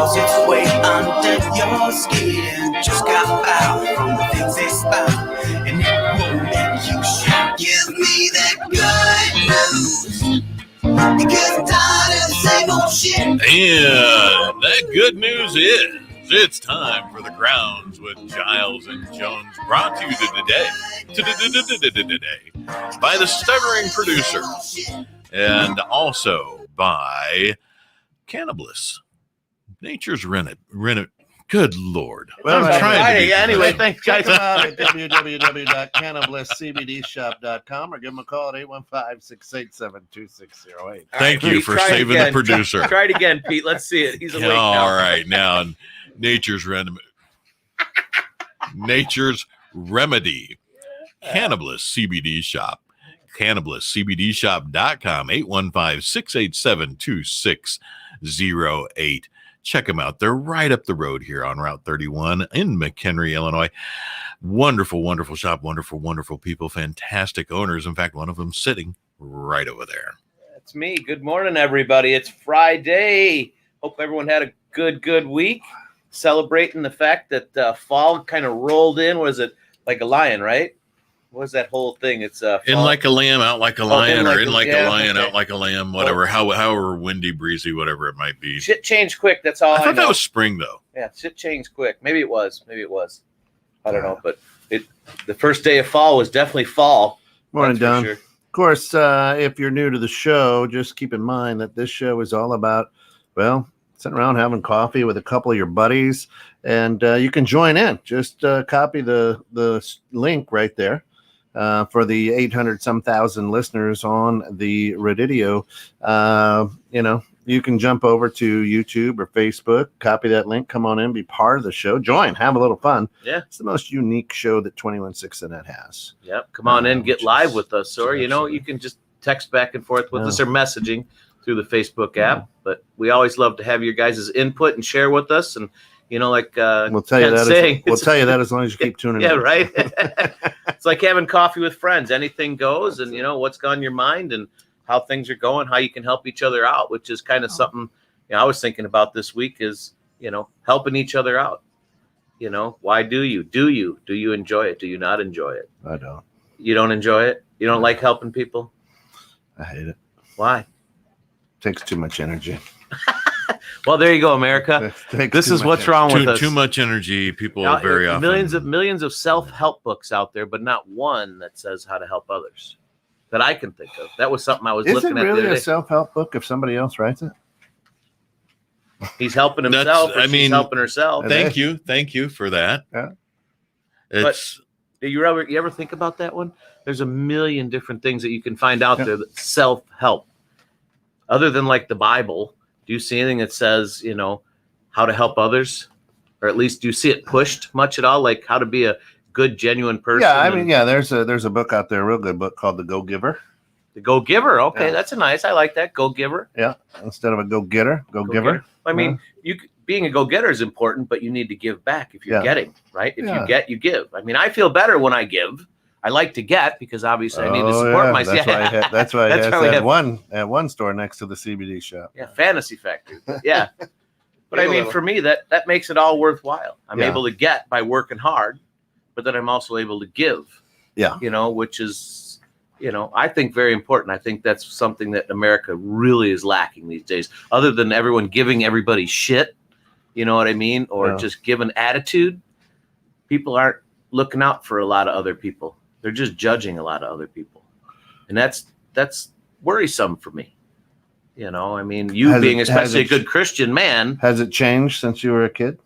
lost its way under your skin. Just got out from the things they spout, and it won't make you shout. Give me that good news, because I'm tired of the same old shit. And that good news is it's time for the Grounds with Giles and Jones, brought to you today by the Stuttering Producers and also by Cannabis. Nature's Rennet. Good Lord. Well, I'm trying to be anyway, professional. thanks, guys. Check them out at www.cannabiscbdshop.com or give them a call at 815-687-2608. Thank you for saving the producer. Try it again, Pete. Let's see it. He's awake now. All right, now Nature's Remedy. Nature's Remedy. Cannabis CBD Shop. CannabisCBDShop.com. 815-687-2608. Check them out. They're right up the road here on Route 31 in McHenry, Illinois. Wonderful, wonderful shop. Wonderful, wonderful people. Fantastic owners. In fact, one of them sitting right over there. That's me. Good morning, everybody. It's Friday. Hope everyone had a good week. Celebrating the fact that fall kind of rolled in. Was it like a lion, right? What was that whole thing? It's in like a lamb, out like a lion, or in like a lion, okay. out like a lamb, whatever, however windy, breezy, whatever it might be. Shit changed quick. That's all I thought know. that was spring, though. Yeah, shit changed quick. Maybe it was. I don't know, but the first day of fall was definitely fall. Morning, Don. Sure. Of course, if you're new to the show, just keep in mind that this show is all about, well, sitting around having coffee with a couple of your buddies, and you can join in. Just copy the link right there. For the 800-some-thousand listeners on the Redidio, you can jump over to YouTube or Facebook, copy that link, come on in, be part of the show, join, have a little fun. Yeah. It's the most unique show that 21.6 Net has. Yep. Come on in, get live with us, or, you can just text back and forth with us or messaging through the Facebook app. But we always love to have your guys' input and share with us. And, like we'll tell you that. We'll tell you that as long as you keep tuning in. Yeah, right. It's like having coffee with friends. Anything goes, and what's on your mind and how things are going, how you can help each other out, which is kind of something I was thinking about this week is helping each other out. Why do you enjoy it? Do you not enjoy it? I don't. You don't enjoy it? You don't like helping people? I hate it. Why? Takes too much energy. Well, there you go, America. This is what's wrong with us. Too much energy. People very often. Millions of self-help books out there, but not one that says how to help others that I can think of. That was something I was looking at. Is it really a self-help book if somebody else writes it? He's helping himself. She's helping herself. Thank you for that. Yeah. But you ever think about that one? There's a million different things that you can find out there that self-help, other than like the Bible. Do you see anything that says, how to help others? Or at least do you see it pushed much at all? Like how to be a good, genuine person? Yeah, there's a book out there, a real good book called The Go-Giver. The Go-Giver. Okay, that's I like that. Go-Giver. Yeah, instead of a go-getter, Go-Giver. I mean, being a go-getter is important, but you need to give back if you're getting, right? If you get, you give. I mean, I feel better when I give. I like to get because obviously I need to support myself. That's why I had one at one store next to the CBD shop. Yeah, Fantasy Factory. Yeah. But I mean, for me, that makes it all worthwhile. I'm able to get by working hard, but then I'm also able to give. Yeah. Which is, I think very important. I think that's something that America really is lacking these days. Other than everyone giving everybody shit, you know what I mean? Or just giving attitude. People aren't looking out for a lot of other people. They're just judging a lot of other people. And that's worrisome for me. I mean, being especially a good Christian man. Has it changed since you were a kid?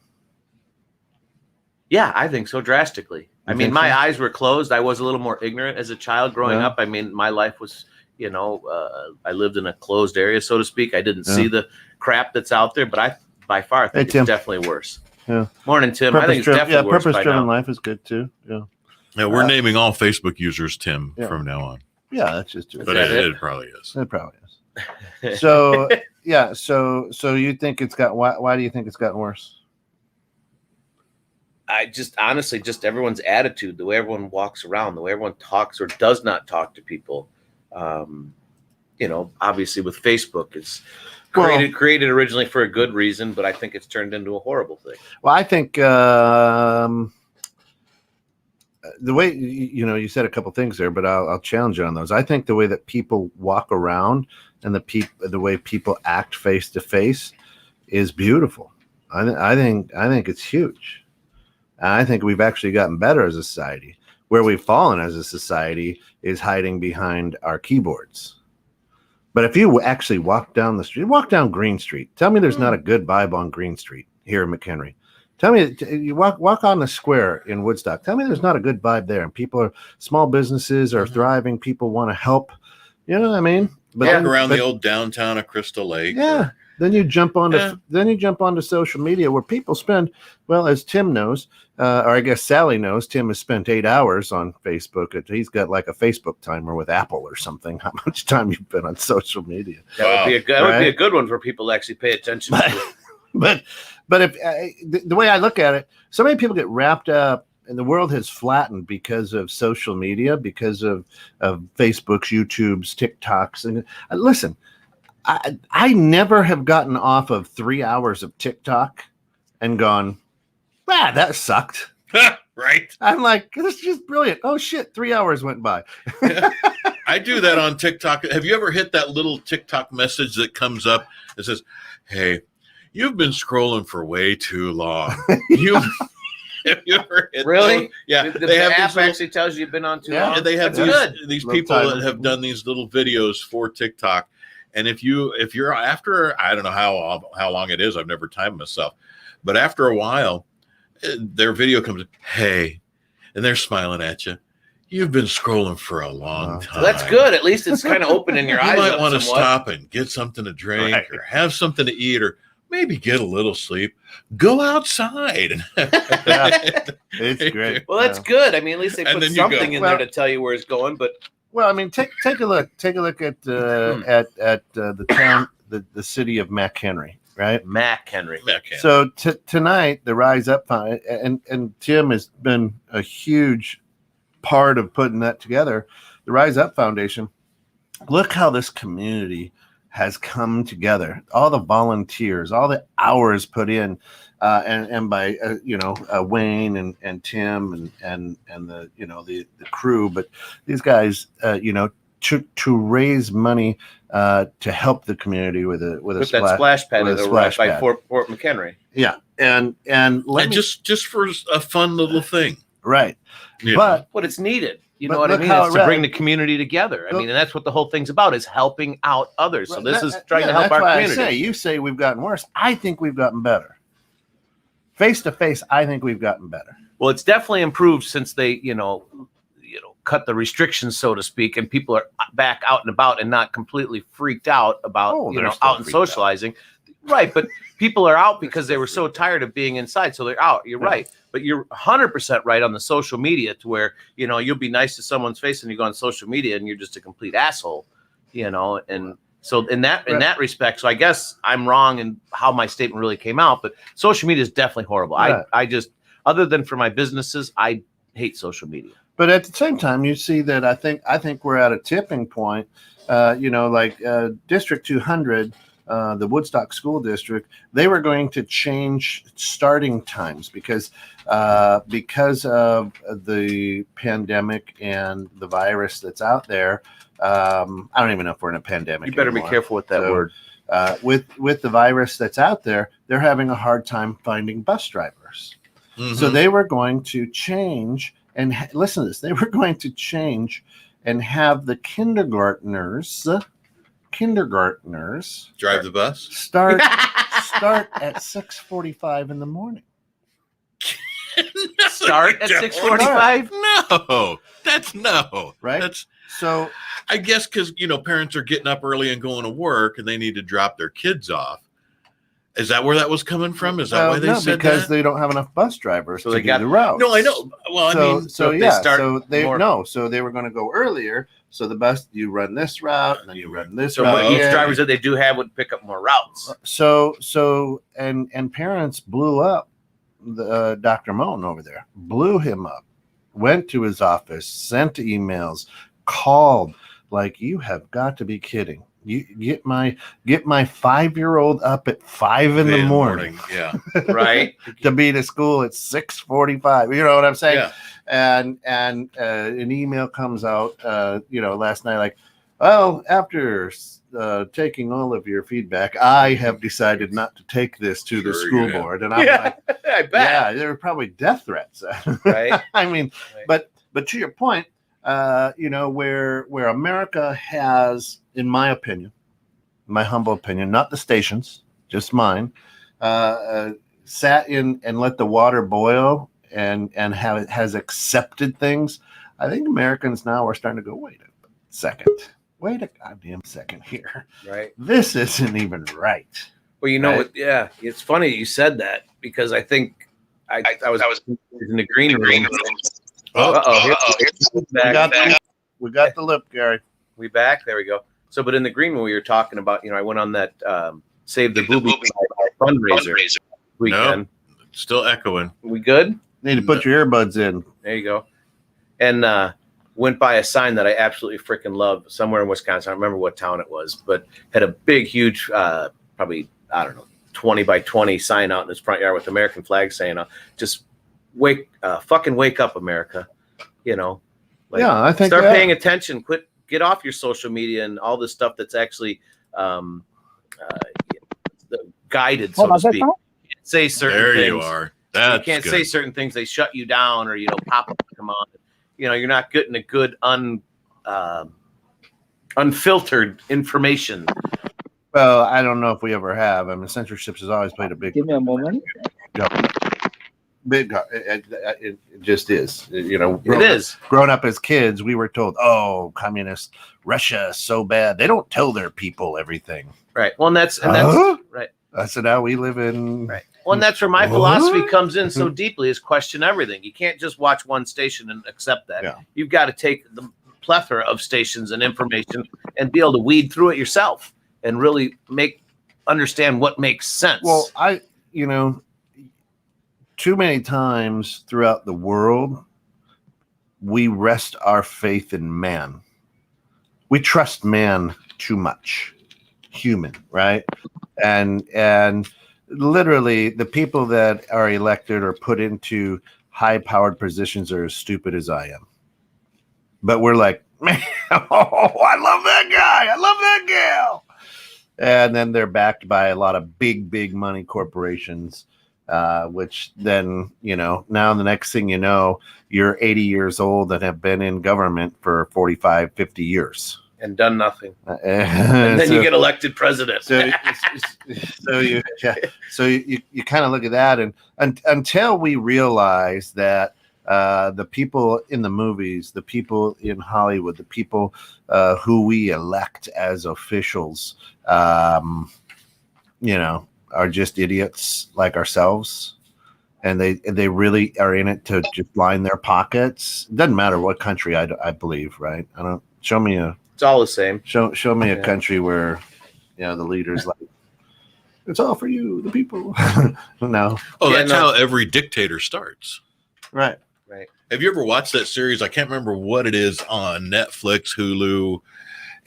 Yeah, I think so, drastically. I mean, my eyes were closed. I was a little more ignorant as a child growing up. I mean, my life was, I lived in a closed area, so to speak. I didn't see the crap that's out there, but I, by far, think it's definitely worse. Yeah. Morning, Tim. I think it's definitely worse by now. Purpose-driven life is good, too. Yeah. Yeah, we're naming all Facebook users Tim from now on. Yeah, that's just true. But it probably is. It probably is. So, so you think it's got, why do you think it's gotten worse? I just honestly, everyone's attitude, the way everyone walks around, the way everyone talks or does not talk to people. obviously with Facebook, it's created originally for a good reason, but I think it's turned into a horrible thing. Well, I think the way you said a couple things there, but I'll challenge you on those. I think the way that people walk around and the way people act face to face is beautiful. I think it's huge. I think we've actually gotten better as a society. Where we've fallen as a society is hiding behind our keyboards. But if you actually walk down the street, walk down Green Street, tell me there's not a good vibe on Green Street here in McHenry. Tell me, you walk on the square in Woodstock. Tell me there's not a good vibe there, and small businesses are thriving. People want to help. You know what I mean? But walk around the old downtown of Crystal Lake. Yeah. Then you jump onto social media where people spend, well, as Tim knows, or I guess Sally knows, Tim has spent 8 hours on Facebook. He's got like a Facebook timer with Apple or something. How much time you've been on social media? That would be a good one for people to actually pay attention to. But if the way I look at it, so many people get wrapped up, and the world has flattened because of social media, because of Facebook's, YouTube's, TikToks. And listen, I never have gotten off of 3 hours of TikTok and gone, that sucked. Right. I'm like, this is just brilliant. Oh shit, 3 hours went by. I do that on TikTok. Have you ever hit that little TikTok message that comes up that says, "Hey, you've been scrolling for way too long." Have you ever hit really? Those? Yeah. The app actually tells you you've been on too long. And they have these people that have done these little videos for TikTok. And if you're after, I don't know how long it is, I've never timed myself, but after a while, their video comes, "Hey," and they're smiling at you. "You've been scrolling for a long time." That's good. At least it's kind of opening your eyes. You might want to stop and get something to drink, or have something to eat, or maybe get a little sleep. Go outside. It's great. Well, that's good. I mean, at least they put something in there to tell you where it's going. But well, I mean, take a look. Take a look at the town, the city of McHenry, right? McHenry. So tonight, the Rise Up Fund, and Tim has been a huge part of putting that together. The Rise Up Foundation. Look how this community has come together. All the volunteers, all the hours put in, and by Wayne and Tim and the crew, but these guys to raise money to help the community with that splash pad by Fort McHenry. Yeah, and just for a fun little thing, right? Yeah. But it's needed. You know what I mean? It's to bring the community together. I mean, and that's what the whole thing's about, is helping out others. So this is trying to help our community. You say we've gotten worse. I think we've gotten better. Face to face, I think we've gotten better. Well, it's definitely improved since they, cut the restrictions, so to speak, and people are back out and about and not completely freaked out about, out and socializing. Right, but people are out because they were so tired of being inside, so they're out. You're right, but you're 100% right on the social media, to where you'll be nice to someone's face and you go on social media and you're just a complete asshole, and so in that respect. So I guess I'm wrong in how my statement really came out, but social media is definitely horrible. Yeah. I just, other than for my businesses, I hate social media. But at the same time, you see that I think we're at a tipping point. District 200. The Woodstock School District, they were going to change starting times because of the pandemic and the virus that's out there. I don't even know if we're in a pandemic. You better anymore. Be careful with that word. With the virus that's out there, they're having a hard time finding bus drivers. Mm-hmm. So they were going to change, and listen to this, they were going to change and have the kindergartners drive the bus. Start at 6:45 in the morning. Start at 6:45? No, that's no. Right. That's so. I guess because parents are getting up early and going to work, and they need to drop their kids off. Is that where that was coming from? Is that why they said because that? they don't have enough bus drivers so to do the route. No, I know. Well, so they were going to go earlier. So the bus, you run this route, and then you run this route. So each drivers that they do have would pick up more routes. So parents blew up Dr. Moen over there, blew him up, went to his office, sent emails, called, like, you have got to be kidding. You get my 5-year-old up at 5 in the morning. Yeah. Right. To be to school at 6:45. You know what I'm saying? Yeah. And an email comes out, last night, like, well, after taking all of your feedback, I have decided not to take this to the Sure, school yeah. board. And I'm like, I bet. yeah, there were probably death threats. Right. I mean, Right. but to your point, where America has, in my opinion, my humble opinion, not the stations, just mine, sat in and let the water boil and has accepted things. I think Americans now are starting to go, wait a second. Wait a goddamn second here. Right. This isn't even right. Well, you know Right. what? Yeah, it's funny you said that because I think I was in the green room. We got the lip, Gary. We back? There we go. So, but in the green room, we were talking about, I went on that Save the Booby fundraiser weekend. No, still echoing. We good? Need to put your earbuds in. There you go. And went by a sign that I absolutely freaking love somewhere in Wisconsin. I don't remember what town it was, but had a big, huge, probably, I don't know, 20 by 20 sign out in his front yard with American flag saying, just fucking wake up, America. Like, Yeah, I think start paying attention. Get off your social media and all this stuff that's actually guided, so to speak. You can't say certain There things. you are. You That's can't good. say certain things. They shut you down, or pop up come on. You're not getting a good unfiltered information. Well, I don't know if we ever have. I mean, censorship has always played a big. Give me a moment. Big. It just is. It is. Growing up as kids, we were told, "Oh, communist Russia is so bad. They don't tell their people everything." Right. Well, and that's Huh? right. So now we live in. Right. Well, and that's where my What? philosophy comes in so deeply, is question everything. You can't just watch one station and accept that. Yeah. You've got to take the plethora of stations and information and be able to weed through it yourself and really understand what makes sense. Well, too many times throughout the world, we rest our faith in man. We trust man too much, human, right? And literally, the people that are elected or put into high-powered positions are as stupid as I am. But we're like, man, I love that guy. I love that gal. And then they're backed by a lot of big money corporations, which then, now the next thing you know, you're 80 years old and have been in government for 45, 50 years. and done nothing. And then you get elected president. So you kind of look at that, and until we realize that the people in the movies, the people in Hollywood, the people who we elect as officials, are just idiots like ourselves, and they really are in it to just line their pockets. It doesn't matter what country, I believe, right? Show me It's all the same. Show me a country where, the leader's like, it's all for you, the people. No. Oh, Yeah, that's how every dictator starts. Right. Right. Have you ever watched that series? I can't remember what it is on Netflix, Hulu,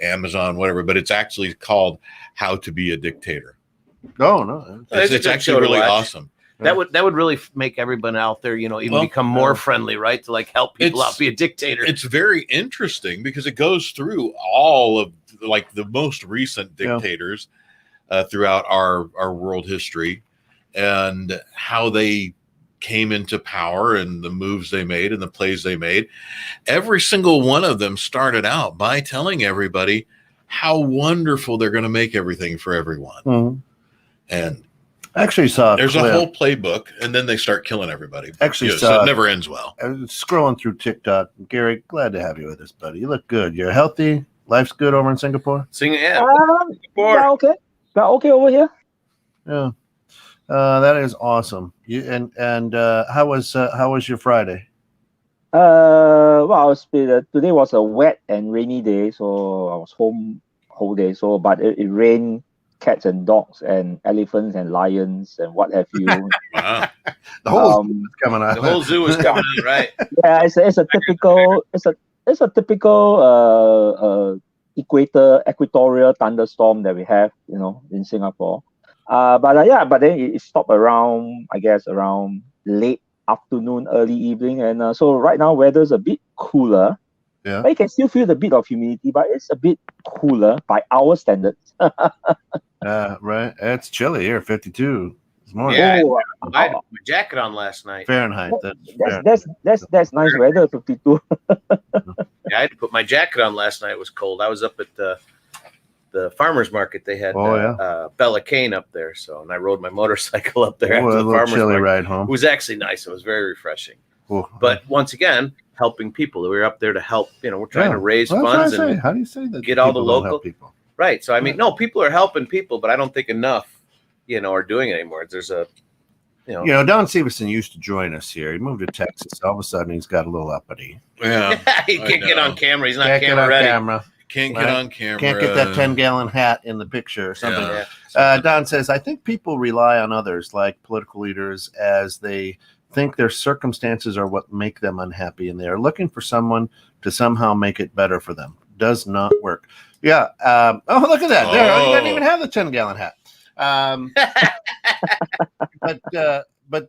Amazon, whatever, but it's actually called How to Be a Dictator. Oh, no. It's a It's good actually show to really watch. awesome. That would really make everyone out there, even Well, become more friendly, right? To help people it's- out, be a dictator. It's very interesting because it goes through all of the most recent dictators throughout our world history and how they came into power and the moves they made and the plays they made. Every single one of them started out by telling everybody how wonderful they're going to make everything for everyone. Mhm. And I actually saw there's clip. a whole playbook, and then they start killing everybody. Actually so saw- it never ends well. I was scrolling through TikTok. Gary, glad to have you with us, buddy. You look good. You're healthy. Life's good over in Singapore. Sing it. Yeah. Yeah, okay. Yeah, okay over here. Yeah. That is awesome. How was your Friday? Today was a wet and rainy day, so I was home whole day. But it rained cats and dogs and elephants and lions and what have you. Wow. The whole Um, coming out. The whole zoo is coming out, right? yeah, it's a typical equatorial thunderstorm that we have, in Singapore. But then it stopped around, I guess, around late afternoon, early evening, and so right now weather's a bit cooler. Yeah. But you can still feel the bit of humidity, but it's a bit cooler by our standards. Right. It's chilly here, 52 this morning. Yeah. Oh, I had my jacket on last night. Fahrenheit. that's nice weather, 52. Yeah, I had to put my jacket on last night. It was cold. I was up at the farmer's market. They had Bella Cane up there, and I rode my motorcycle up there after the farmer's chilly market. ride home. It was actually nice. It was very refreshing. Cool. But once again, helping people. We were up there to help. We're trying to raise funds and how do you say that? get all the people don't local help people. Right. So I mean, no, people are helping people, but I don't think enough, are doing it anymore. There's a, Don Severson used to join us here. He moved to Texas. All of a sudden, he's got a little uppity. Yeah. he can't get on camera. He's not Can't get camera on ready. camera. Can't get on camera. Can't get that 10-gallon hat in the picture or something. Yeah. Don says, I think people rely on others, like political leaders, as they think their circumstances are what make them unhappy, and they are looking for someone to somehow make it better for them. Does not work. Yeah. Look at that. There, you didn't even have the 10-gallon hat. But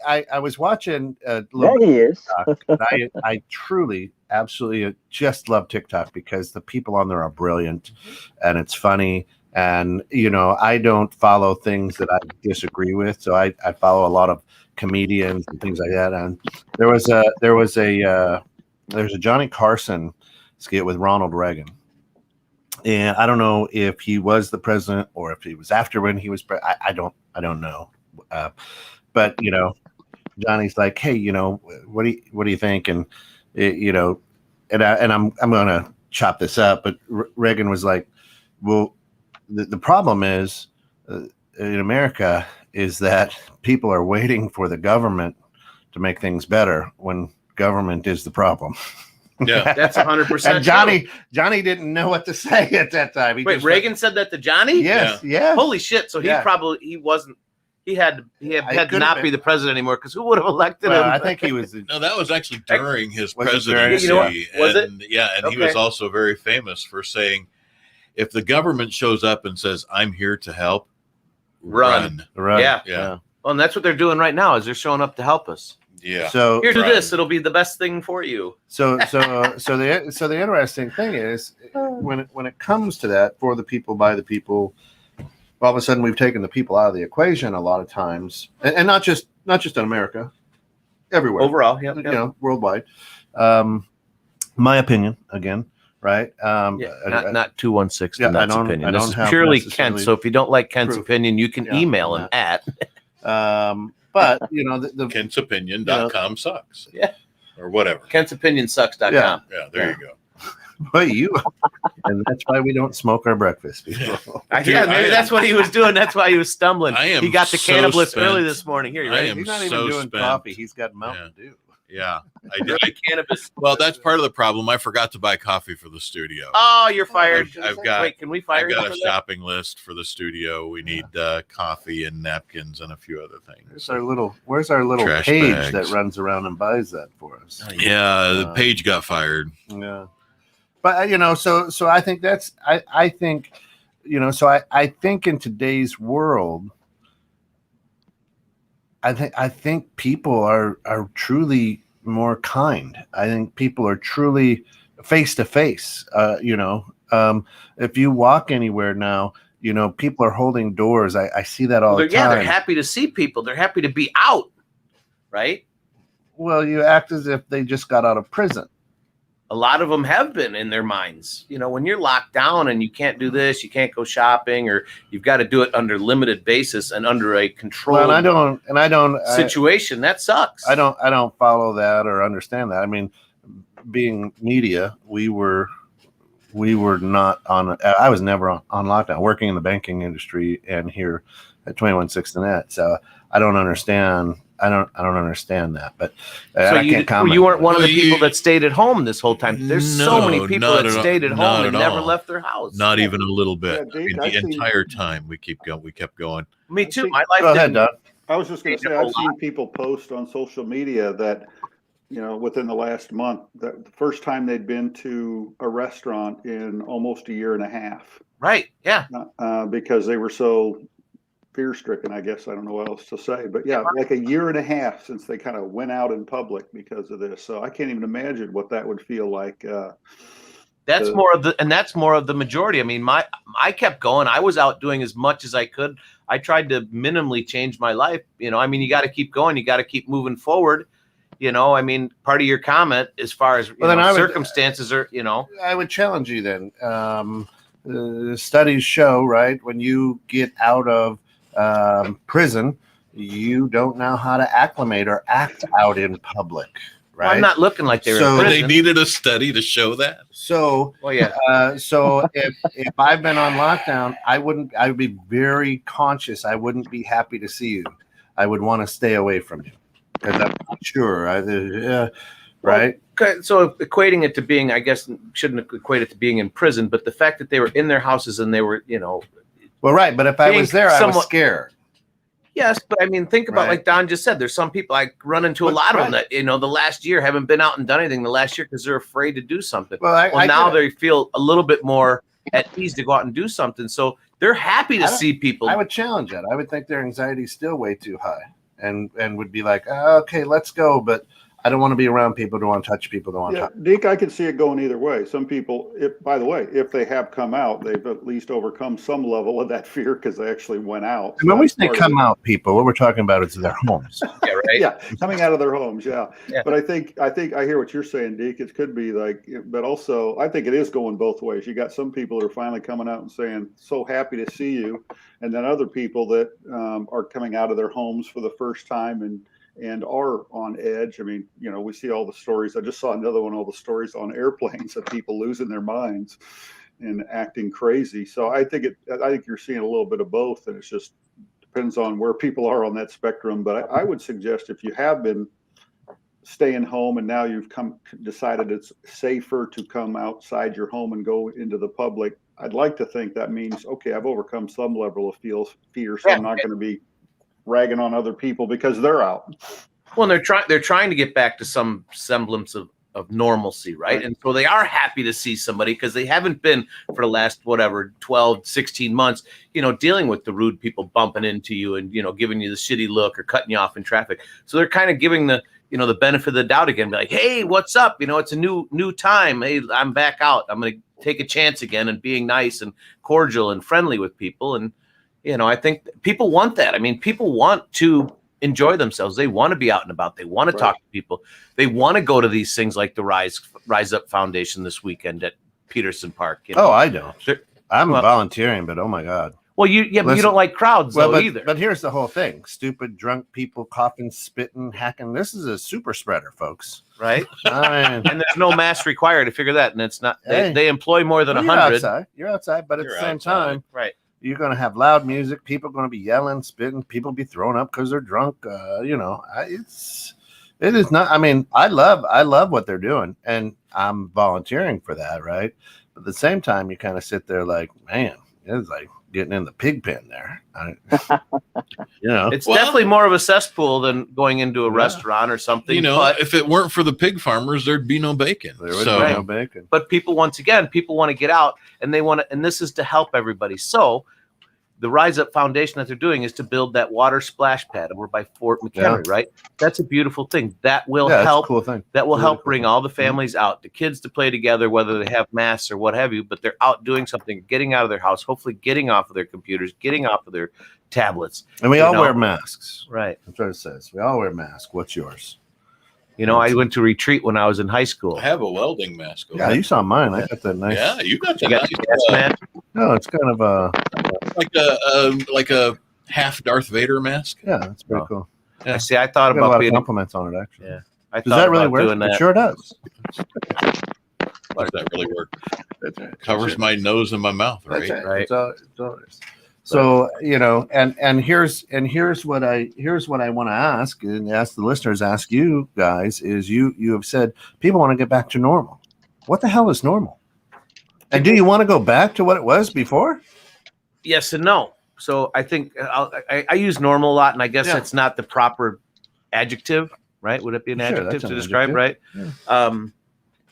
I was watching a little There he is. and I truly, absolutely just love TikTok because the people on there are brilliant and it's funny. And, I don't follow things that I disagree with. So I follow a lot of comedians and things like that. And there's a Johnny Carson skit with Ronald Reagan. And I don't know if he was the president or if he was after when he was I don't know. But Johnny's like, hey, what do you think? And and I'm gonna chop this up. But Reagan was like, well, the problem is in America is that people are waiting for the government to make things better when government is the problem. Yeah, that's 100%. And Johnny didn't know what to say at that time. Wait, Reagan said that to Johnny? Yes, yeah. Holy shit! So he wasn't. He had to not be the president anymore because who would have elected him? I think he was. No, that was actually during his Was it presidency. during- Was it? Yeah, and he was also very famous for saying, if the government shows up and says, I'm here to help, run. Right. Yeah. Well, and that's what they're doing right now is they're showing up to help us. Yeah. So Here, do this. It'll be the best thing for you. So the interesting thing is when it comes to that, for the people, by the people, all of a sudden we've taken the people out of the equation a lot of times, and not just in America, everywhere, Overall, yeah. Worldwide. My opinion, again, right? Not 216. Yeah, That's opinion. This is purely Kent. So if you don't like Kent's proof. opinion, you can email him at. But the KentsOpinion.com sucks. Yeah. Or whatever. KentsOpinionSucks.com. Yeah. Yeah, there you go. But and that's why we don't smoke our breakfast. People. Maybe that's what he was doing. That's why he was stumbling. He got the so cannabis spent. early this morning. Here, you ready? He's not even so doing spent. coffee. He's got Mountain Dew. Yeah, I did. Cannabis. Well, that's part of the problem. I forgot to buy coffee for the studio. Oh, you're fired. I've got. Wait, can we fire I've you got for a that? shopping list for the studio. We need coffee and napkins and a few other things. Where's our little Trash page bags. that runs around and buys that for us? Yeah, the page got fired. Yeah, but so I think that's I think I think in today's world, I think people are truly more kind. I think people are truly face to face. If you walk anywhere now, people are holding doors. I see that all the time. Yeah, they're happy to see people. They're happy to be out, right? Well, you act as if they just got out of prison. A lot of them have been in their minds. When you're locked down and you can't do this, you can't go shopping, or you've got to do it under limited basis and under a controlled situation. That sucks. I don't follow that or understand that. I mean, being media, we were not on. I was never on lockdown. Working in the banking industry and here at 216 The Net, so I don't understand. I don't understand that, but I can't comment. You weren't one of the people that stayed at home this whole time. There's so many people that stayed at home and never left their house. Not even a little bit. Yeah, Dave, the entire time we kept going. Me too. My life. Go ahead, Doug. I was just going to say, I've seen people post on social media that within the last month, the first time they'd been to a restaurant in almost a year and a half. Right. Yeah. Because they were so fear-stricken, I guess. I don't know what else to say, but yeah, like a year and a half since they kind of went out in public because of this. So I can't even imagine what that would feel like. That's more of the majority. I mean, I kept going. I was out doing as much as I could. I tried to minimally change my life. I mean, you got to keep going. You got to keep moving forward. I mean, part of your comment as far as circumstances are, I would challenge you then. Studies show, right, when you get out of prison, you don't know how to acclimate or act out in public, right? Well, I'm not looking like they were So in they prison. needed a study to show that. So, Well, yeah. So if I've been on lockdown, I would be very conscious. I wouldn't be happy to see you. I would want to stay away from you because I'm not sure. Right. Okay, so equating it to being, I guess, shouldn't equate it to being in prison, but the fact that they were in their houses and they were, Well, right. But if I was there, I was scared. Yes, but I mean, think about like Don just said. There's some people I run into a lot of them that the last year haven't been out and done anything the last year because they're afraid to do something. Well, now they feel a little bit more at ease to go out and do something, so they're happy to see people. I would challenge that. I would think their anxiety is still way too high, and would be like, okay, let's go, but I don't want to be around people. Don't want to touch people. Don't want to touch. Deke, I can see it going either way. Some people, by the way, if they have come out, they've at least overcome some level of that fear because they actually went out. And when we say come out, people, what we're talking about is their homes. Yeah, right. Yeah, coming out of their homes. Yeah. But I think I hear what you're saying, Deke. It could be like, but also I think it is going both ways. You got some people that are finally coming out and saying, "So happy to see you," and then other people that are coming out of their homes for the first time and are on edge. I mean, we see all the stories. I just saw another one, all the stories on airplanes of people losing their minds and acting crazy. So I think you're seeing a little bit of both, and it just depends on where people are on that spectrum. But I would suggest if you have been staying home and now you've decided it's safer to come outside your home and go into the public, I'd like to think that means, okay, I've overcome some level of fear, so I'm not going to be ragging on other people because they're out. Well, they're trying to get back to some semblance of normalcy, right? And so they are happy to see somebody because they haven't been for the last 12, 16 months, dealing with the rude people bumping into you and giving you the shitty look or cutting you off in traffic. So they're kind of giving the the benefit of the doubt again, be like, hey, what's up? It's a new time. Hey, I'm back out. I'm going to take a chance again and being nice and cordial and friendly with people. And I think people want that. I mean, people want to enjoy themselves. They want to be out and about. They want to talk to people. They want to go to these things like the Rise Up Foundation this weekend at Peterson Park. Oh, I don't. I'm volunteering, but oh my God. Well, but you don't like crowds either. But here's the whole thing: stupid, drunk people coughing, spitting, hacking. This is a super spreader, folks. Right? And there's no mask required to figure that. And it's not. They employ more than 100. You're outside, but at the same time, right? You're going to have loud music. People are going to be yelling, spitting. People be thrown up because they're drunk. It is not. I mean, I love what they're doing, and I'm volunteering for that, right? But at the same time, you kind of sit there like, man, it's like getting in the pig pen there. It's definitely more of a cesspool than going into a restaurant or something. But if it weren't for the pig farmers, there'd be no bacon. There would be no bacon. But people want to get out, and and this is to help everybody. So the Rise Up Foundation that they're doing is to build that water splash pad over by Fort McHenry, right? That's a beautiful thing. That will help. Cool thing. That will help bring all the families out, the kids to play together, whether they have masks or what have you, but they're out doing something, getting out of their house, hopefully getting off of their computers, getting off of their tablets. And we all wear masks. Right. That's what it says. We all wear masks. What's yours? I went to retreat when I was in high school. I have a welding mask. Yeah, you saw mine. I got that nice. Yeah, you got the gas mask. No, it's kind of like a half Darth Vader mask. Yeah, that's pretty cool. Yeah. See, I thought about a lot being compliments on it actually. Yeah, does that really work? It sure does. Does that really work? That's right. Covers my nose and my mouth, right? That's right. It's all So and here's what I want to ask and ask the listeners, ask you guys is you have said people want to get back to normal. What the hell is normal? And do you want to go back to what it was before? Yes and no. So I think I use normal a lot, and I guess it's not the proper adjective. right? Would it be an Sure, adjective that's to an describe, adjective. right?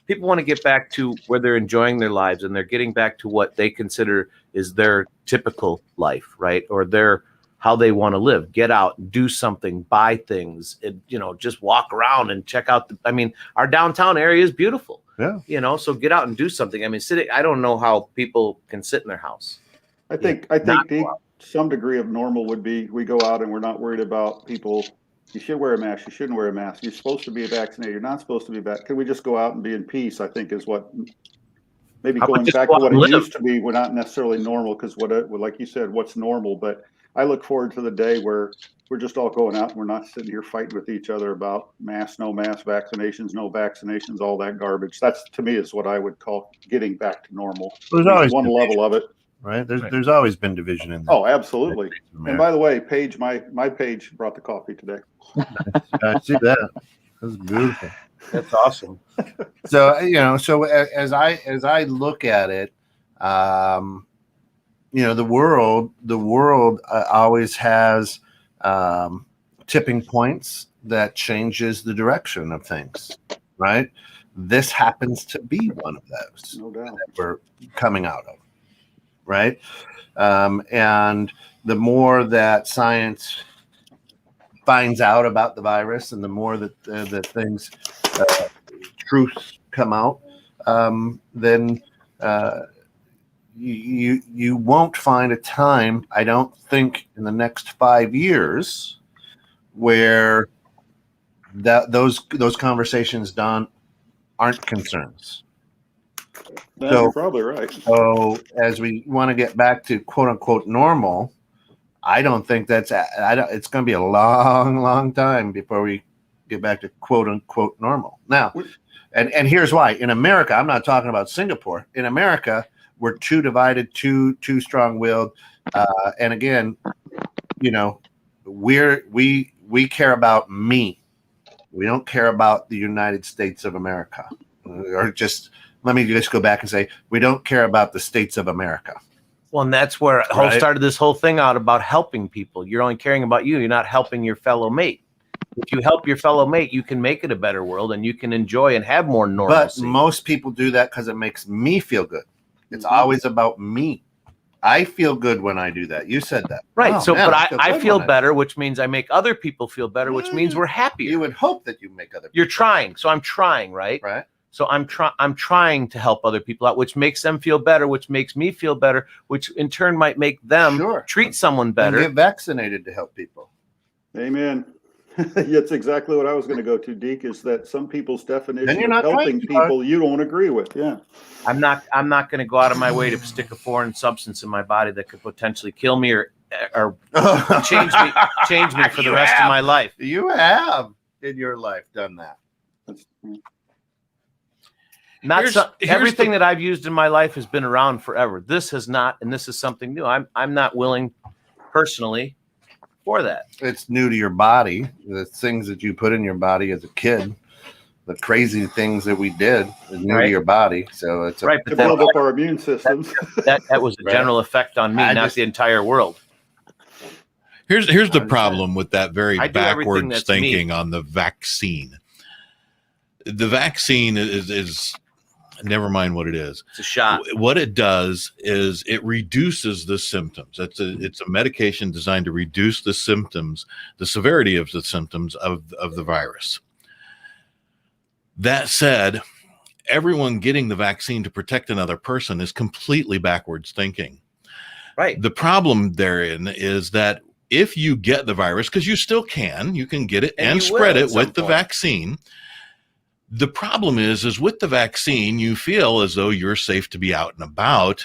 People want to get back to where they're enjoying their lives and they're getting back to what they consider is their typical life, right? Or their how they want to live. Get out, do something, buy things, and, just walk around and check out. Our downtown area is beautiful. Yeah. So get out and do something. I don't know how people can sit in their house. I think some degree of normal would be we go out and we're not worried about people. You should wear a mask. You shouldn't wear a mask. You're supposed to be vaccinated. You're not supposed to be vaccinated. Can we just go out and be in peace? I think is what maybe going back to what it used to be. We're not necessarily normal because like you said, what's normal. But I look forward to the day where we're just all going out and we're not sitting here fighting with each other about masks, no masks, vaccinations, no vaccinations, all that garbage. That's to me is what I would call getting back to normal. There's always one level of it. Right. There's always been division in that. Oh, absolutely. And by the way, Paige, my Paige brought the coffee today. I see that. That's beautiful. That's awesome. So as I look at it, the world always has tipping points that changes the direction of things, right? This happens to be one of those No doubt. that we're coming out of, right? And the more that science finds out about the virus and the more that things, truths come out, then you won't find a time, I don't think, in the next 5 years where those conversations aren't concerns. You're probably right. So as we want to get back to quote unquote normal, I don't think it's going to be a long time before we get back to quote unquote normal. Now, and here's why. In America, I'm not talking about Singapore. In America, we're too divided, too strong-willed, and again, we care about me. We don't care about the United States of America, or let me just go back and say we don't care about the states of America. Well, and that's where Hope started this whole thing out about helping people. You're only caring about you. You're not helping your fellow mate. If you help your fellow mate, you can make it a better world and you can enjoy and have more normalcy. But most people do that because it makes me feel good. It's always about me. I feel good when I do that. You said that. Right. Oh, so, man, but I feel better, which means I make other people feel better, which means we're happier. You would hope that you make other people. You're trying. So I'm trying, right? Right. So I'm trying to help other people out, which makes them feel better, which makes me feel better, which in turn might make them treat someone better. And get vaccinated to help people. Amen. That's exactly what I was going to go to, Deke, is that some people's definition of helping people you don't agree with. Yeah. I'm not going to go out of my way to stick a foreign substance in my body that could potentially kill me or change me for the rest of my life. You have in your life done that. Everything that I've used in my life has been around forever. This has not, and this is something new. I'm not willing personally for that. It's new to your body. The things that you put in your body as a kid, the crazy things that we did is new to your body. So it's to build up our immune systems. That was a general effect on me, not the entire world. Here's the problem with that very backwards thinking on the vaccine. The vaccine is never mind what it is. It's a shot. What it does is it reduces the symptoms. It's a medication designed to reduce the symptoms, the severity of the symptoms of the virus. That said, everyone getting the vaccine to protect another person is completely backwards thinking. Right. The problem therein is that if you get the virus, because you can get it and spread it with the vaccine. The problem is with the vaccine, you feel as though you're safe to be out and about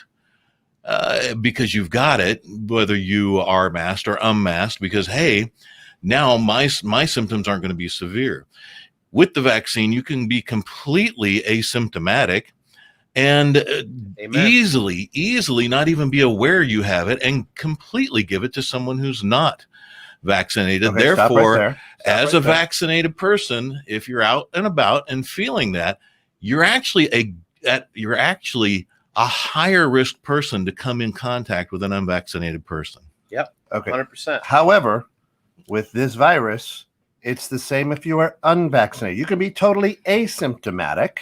because you've got it, whether you are masked or unmasked, because, hey, now my symptoms aren't going to be severe. With the vaccine, you can be completely asymptomatic and easily not even be aware you have it and completely give it to someone who's not vaccinated. Okay, therefore, as a vaccinated person, if you're out and about and feeling that, you're actually a higher risk person to come in contact with an unvaccinated person. Yep. Okay. 100%. However, with this virus, It's the same if you are unvaccinated. You can be totally asymptomatic.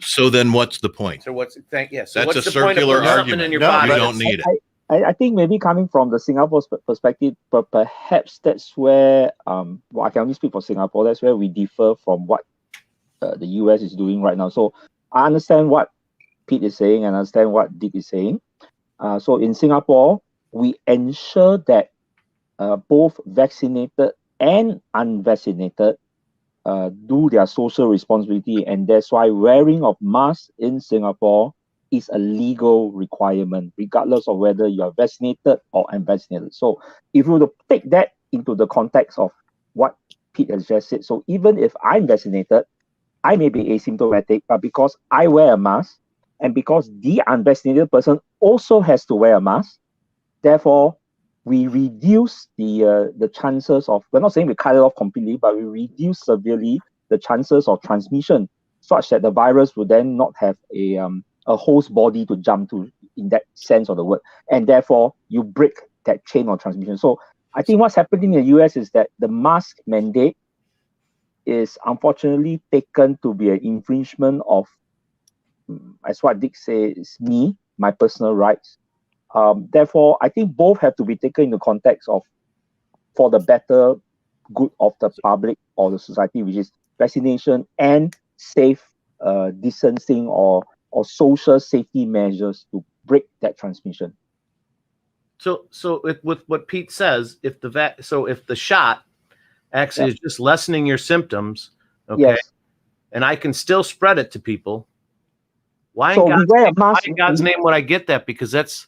So then what's the point? So what's That's what's a the point of circular putting something argument. in your No, body? You don't need it. I think maybe coming from the Singapore perspective, but perhaps that's where well, I can only speak for Singapore. That's where we differ from what the US is doing right now. So I understand what Pete is saying and understand what Dick is saying. So in Singapore, we ensure that both vaccinated and unvaccinated do their social responsibility, and that's why wearing of masks in Singapore is a legal requirement, regardless of whether you are vaccinated or unvaccinated. So if you were to take that into the context of what Pete has just said, so even if I'm vaccinated, I may be asymptomatic, but because I wear a mask, and because the unvaccinated person also has to wear a mask, therefore we reduce the chances of, we're not saying we cut it off completely, but we reduce severely the chances of transmission, such that the virus would then not have a host body to jump to, in that sense of the word, and therefore you break that chain of transmission. So I think what's happening in the US is that the mask mandate is unfortunately taken to be an infringement of, as what Dick says, my personal rights. Therefore, I think both have to be taken into context of for the better good of the public or the society, which is vaccination and safe distancing or social safety measures to break that transmission. So with what Pete says, if the shot actually is just lessening your symptoms, okay, yes, and I can still spread it to people, why So in we God's wear a name, why mask. in God's name would I get that? Because that's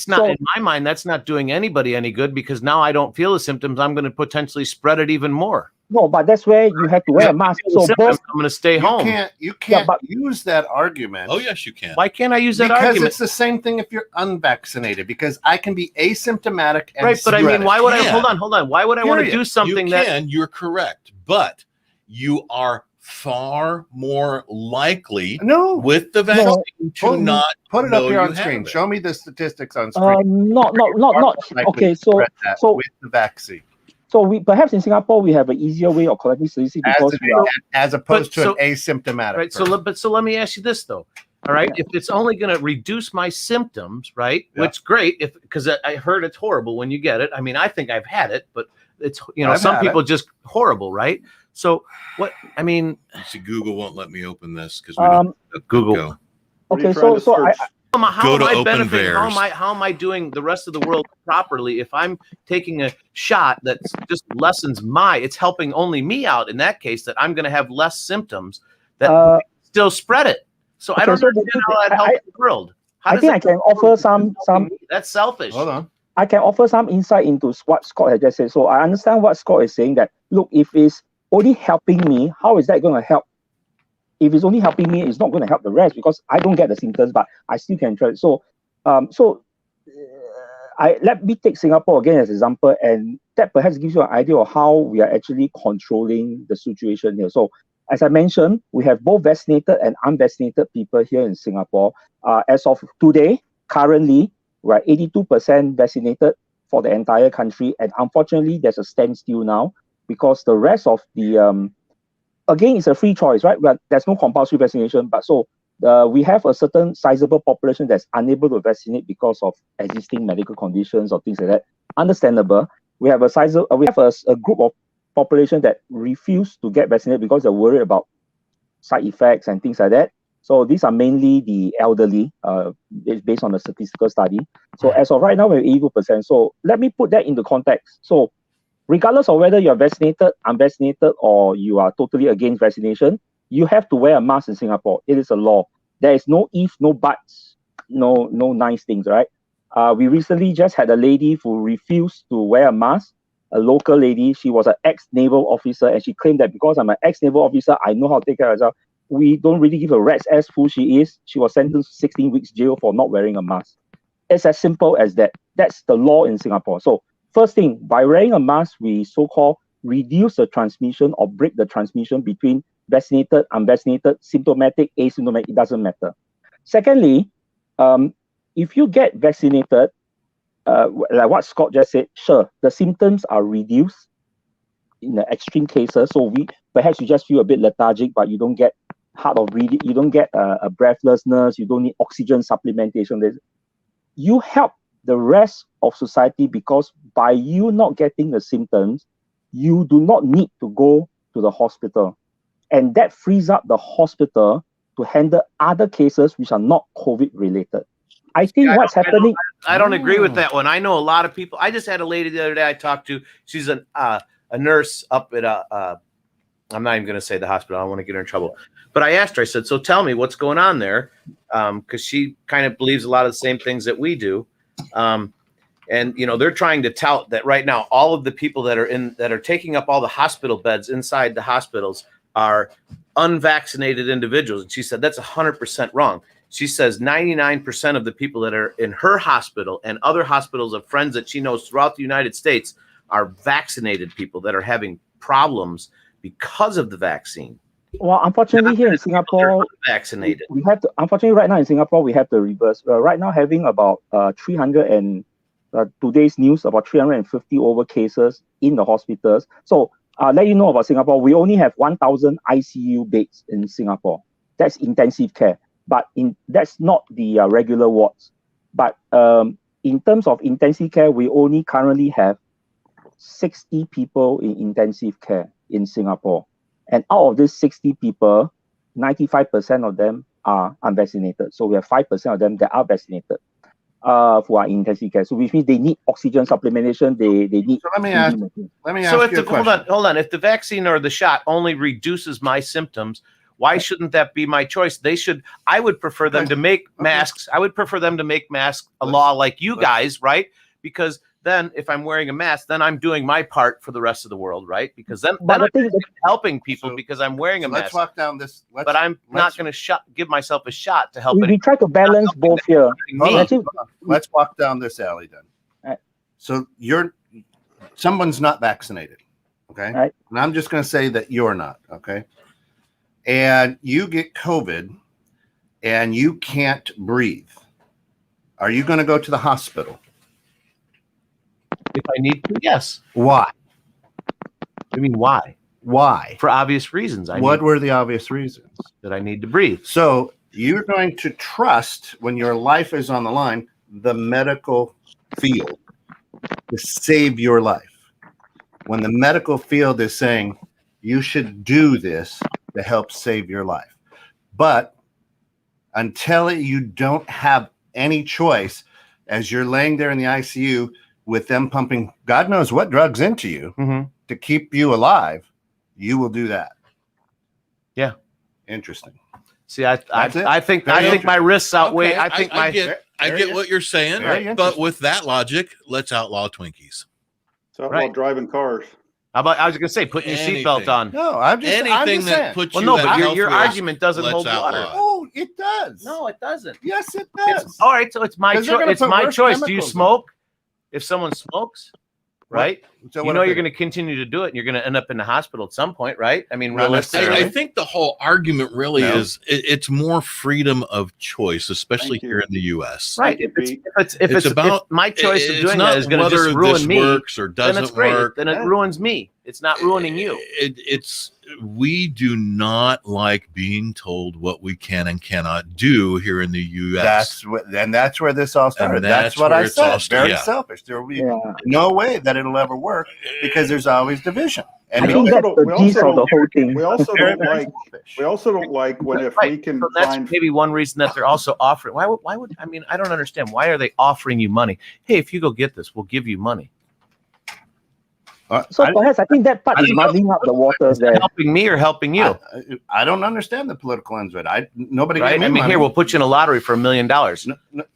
not, So- in my mind, that's not doing anybody any good, because now I don't feel the symptoms. I'm going to potentially spread it even more. No, but that's where you have to wear a mask. So Symptoms, both, I'm going to stay home. You can't but- use that argument. Oh, yes, you can. Why can't I use that Because argument? it's the same thing if you're unvaccinated. Because I can be asymptomatic and Right, but I spread mean, it. why would I? Yeah. Hold on. Why would I want to Period. do something you that? can, you're correct, but you are far more likely No, with the vaccine to Put- not put it know up here you on have screen. it. Show me the statistics on screen. not. Likely Okay, to so spread that so with the vaccine, so we perhaps in Singapore we have an easier way of collecting statistics because we are. as opposed to so- an asymptomatic. Right. person. So let me ask you this though. All right. Yeah. If it's only going to reduce my symptoms, right? Yeah. Which great, because I heard it's horrible when you get it. I mean, I think I've had it, but it's I've some had people it. just horrible, right? So what? I mean, See, Google won't let me open this because we don't Google. go. What are you Okay, trying to so I search? How Go am to I Open benefiting? Bears. How am I doing the rest of the world properly if I'm taking a shot that's just lessens it's helping only me out in that case, that I'm going to have less symptoms that still spread it. So I okay, don't so understand how that helps the world. How I does think that I can help offer me? some That's selfish. Hold on. I can offer some insight into what Scott has just said. So I understand what Scott is saying, that look, if it's only helping me, how is that going to help? If it's only helping me, it's not going to help the rest because I don't get the symptoms, but I still can try. So let me take Singapore again as an example, and that perhaps gives you an idea of how we are actually controlling the situation here. So as I mentioned, we have both vaccinated and unvaccinated people here in Singapore. As of today, currently, we're 82% vaccinated for the entire country. And unfortunately, there's a standstill now because the rest of the, again, it's a free choice, right? But there's no compulsory vaccination. But so we have a certain sizable population that's unable to vaccinate because of existing medical conditions or things like that. Understandable. We have a group of population that refuse to get vaccinated because they're worried about side effects and things like that. So these are mainly the elderly, based on a statistical study. So as of right now, we're 82%. So let me put that into context. So regardless of whether you're vaccinated, unvaccinated, or you are totally against vaccination, you have to wear a mask in Singapore. It is a law. There is no ifs, no buts, no nice things, right? We recently just had a lady who refused to wear a mask, a local lady. She was an ex-naval officer, and she claimed that because I'm an ex-naval officer, I know how to take care of herself. We don't really give a rat's ass who she is. She was sentenced to 16 weeks jail for not wearing a mask. It's as simple as that. That's the law in Singapore. So first thing, by wearing a mask, we so-called reduce the transmission or break the transmission between vaccinated, unvaccinated, symptomatic, asymptomatic, it doesn't matter. Secondly, if you get vaccinated, like what Scott just said, sure, the symptoms are reduced. in the extreme cases. So perhaps you just feel a bit lethargic, but you don't get hard of breathing, you don't get a breathlessness, you don't need oxygen supplementation. You help the rest of society, because by you not getting the symptoms, you do not need to go to the hospital. And that frees up the hospital to handle other cases which are not COVID related. I think what's happening. I don't agree with that one. I know a lot of people. I just had a lady the other day I talked to. She's a nurse up at I'm not even going to say the hospital. I don't want to get her in trouble. But I asked her, I said, so tell me what's going on there. Because she kind of believes a lot of the same things that we do. And, you know, they're trying to tout that right now, all of the people that are taking up all the hospital beds inside the hospitals are unvaccinated individuals. And she said, that's 100% wrong. She says 99% of the people that are in her hospital and other hospitals of friends that she knows throughout the United States are vaccinated people that are having problems because of the vaccine. Well, unfortunately, here in Singapore, vaccinated. We have to. Unfortunately, right now in Singapore, we have the reverse. Right now, having about 300 and today's news about 350 over cases in the hospitals. So, let you know about Singapore. We only have 1,000 ICU beds in Singapore. That's intensive care, but that's not the regular wards. But in terms of intensive care, we only currently have 60 people in intensive care in Singapore. And out of these 60 people, 95% of them are unvaccinated. So we have 5% of them that are vaccinated who are in intensive care. So which means they need oxygen supplementation. They need. So let me ask so you a question. Hold on. If the vaccine or the shot only reduces my symptoms, why shouldn't that be my choice? I would prefer them to make masks. I would prefer them to make masks a law like you guys, right? Because then if I'm wearing a mask, then I'm doing my part for the rest of the world, right? Because then I'm helping people because I'm wearing a mask. Let's walk down this. But I'm not going to give myself a shot to help. We try to balance both here. Let's walk down this alley then. Right. So someone's not vaccinated, okay? Right. And I'm just going to say that you're not, okay? And you get COVID and you can't breathe. Are you going to go to the hospital? If I need to, yes. Why? I mean, why? Why? For obvious reasons. What were the obvious reasons? That I need to breathe. So you're going to trust, when your life is on the line, the medical field to save your life. When the medical field is saying you should do this to help save your life. But until you don't have any choice, as you're laying there in the ICU with them pumping God knows what drugs into you to keep you alive, you will do that. Yeah. Interesting. See, I think my risks outweigh. Okay, I get what you're saying, but with that logic, let's outlaw Twinkies. So driving cars. How about, I was going to say, putting your seatbelt on. No, I'm just saying. Puts well, you no, at but health your risk, argument doesn't hold water. Oh, it does. No, it doesn't. Yes, it does. All right, so it's my choice. It's my choice. Do you smoke? If someone smokes, right? So you know you're going to continue to do it, and you're going to end up in the hospital at some point, right? I mean, realistically, I think the whole argument really is it's more freedom of choice, especially here in the U.S. Right? If my choice of doing that is going to just ruin me, works or doesn't then it's great. work. Then it ruins me. It's not ruining you. We do not like being told what we can and cannot do here in the U.S. That's where this all started. That's what I said. Very selfish. There will be no way that it'll ever work because there's always division. And I think that's the gist of the whole thing. We also don't like when we can so that's find maybe one reason that they're also offering. Why would I mean? I don't understand. Why are they offering you money? Hey, if you go get this, we'll give you money. So perhaps I think that part is muddling up the waters there. Helping me or helping you? I don't understand the political ends of it. Nobody gave me money. Here, we'll put you in a lottery for $1 million.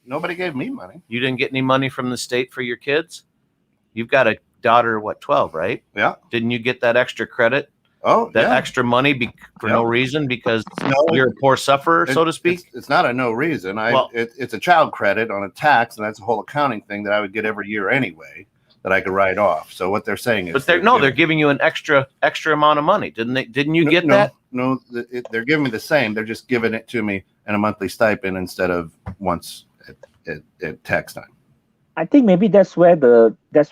Nobody gave me money. You didn't get any money from the state for your kids? You've got a daughter, 12, right? Yeah. Didn't you get that extra credit? Oh, extra money for no reason because you're a poor sufferer, so to speak? It's not a no reason. It's a child credit on a tax, and that's a whole accounting thing that I would get every year anyway. That I could write off. So what they're saying is, but they're giving you an extra amount of money. Didn't you get that? No, they're giving me the same. They're just giving it to me in a monthly stipend instead of once at tax time. I think maybe that's where the No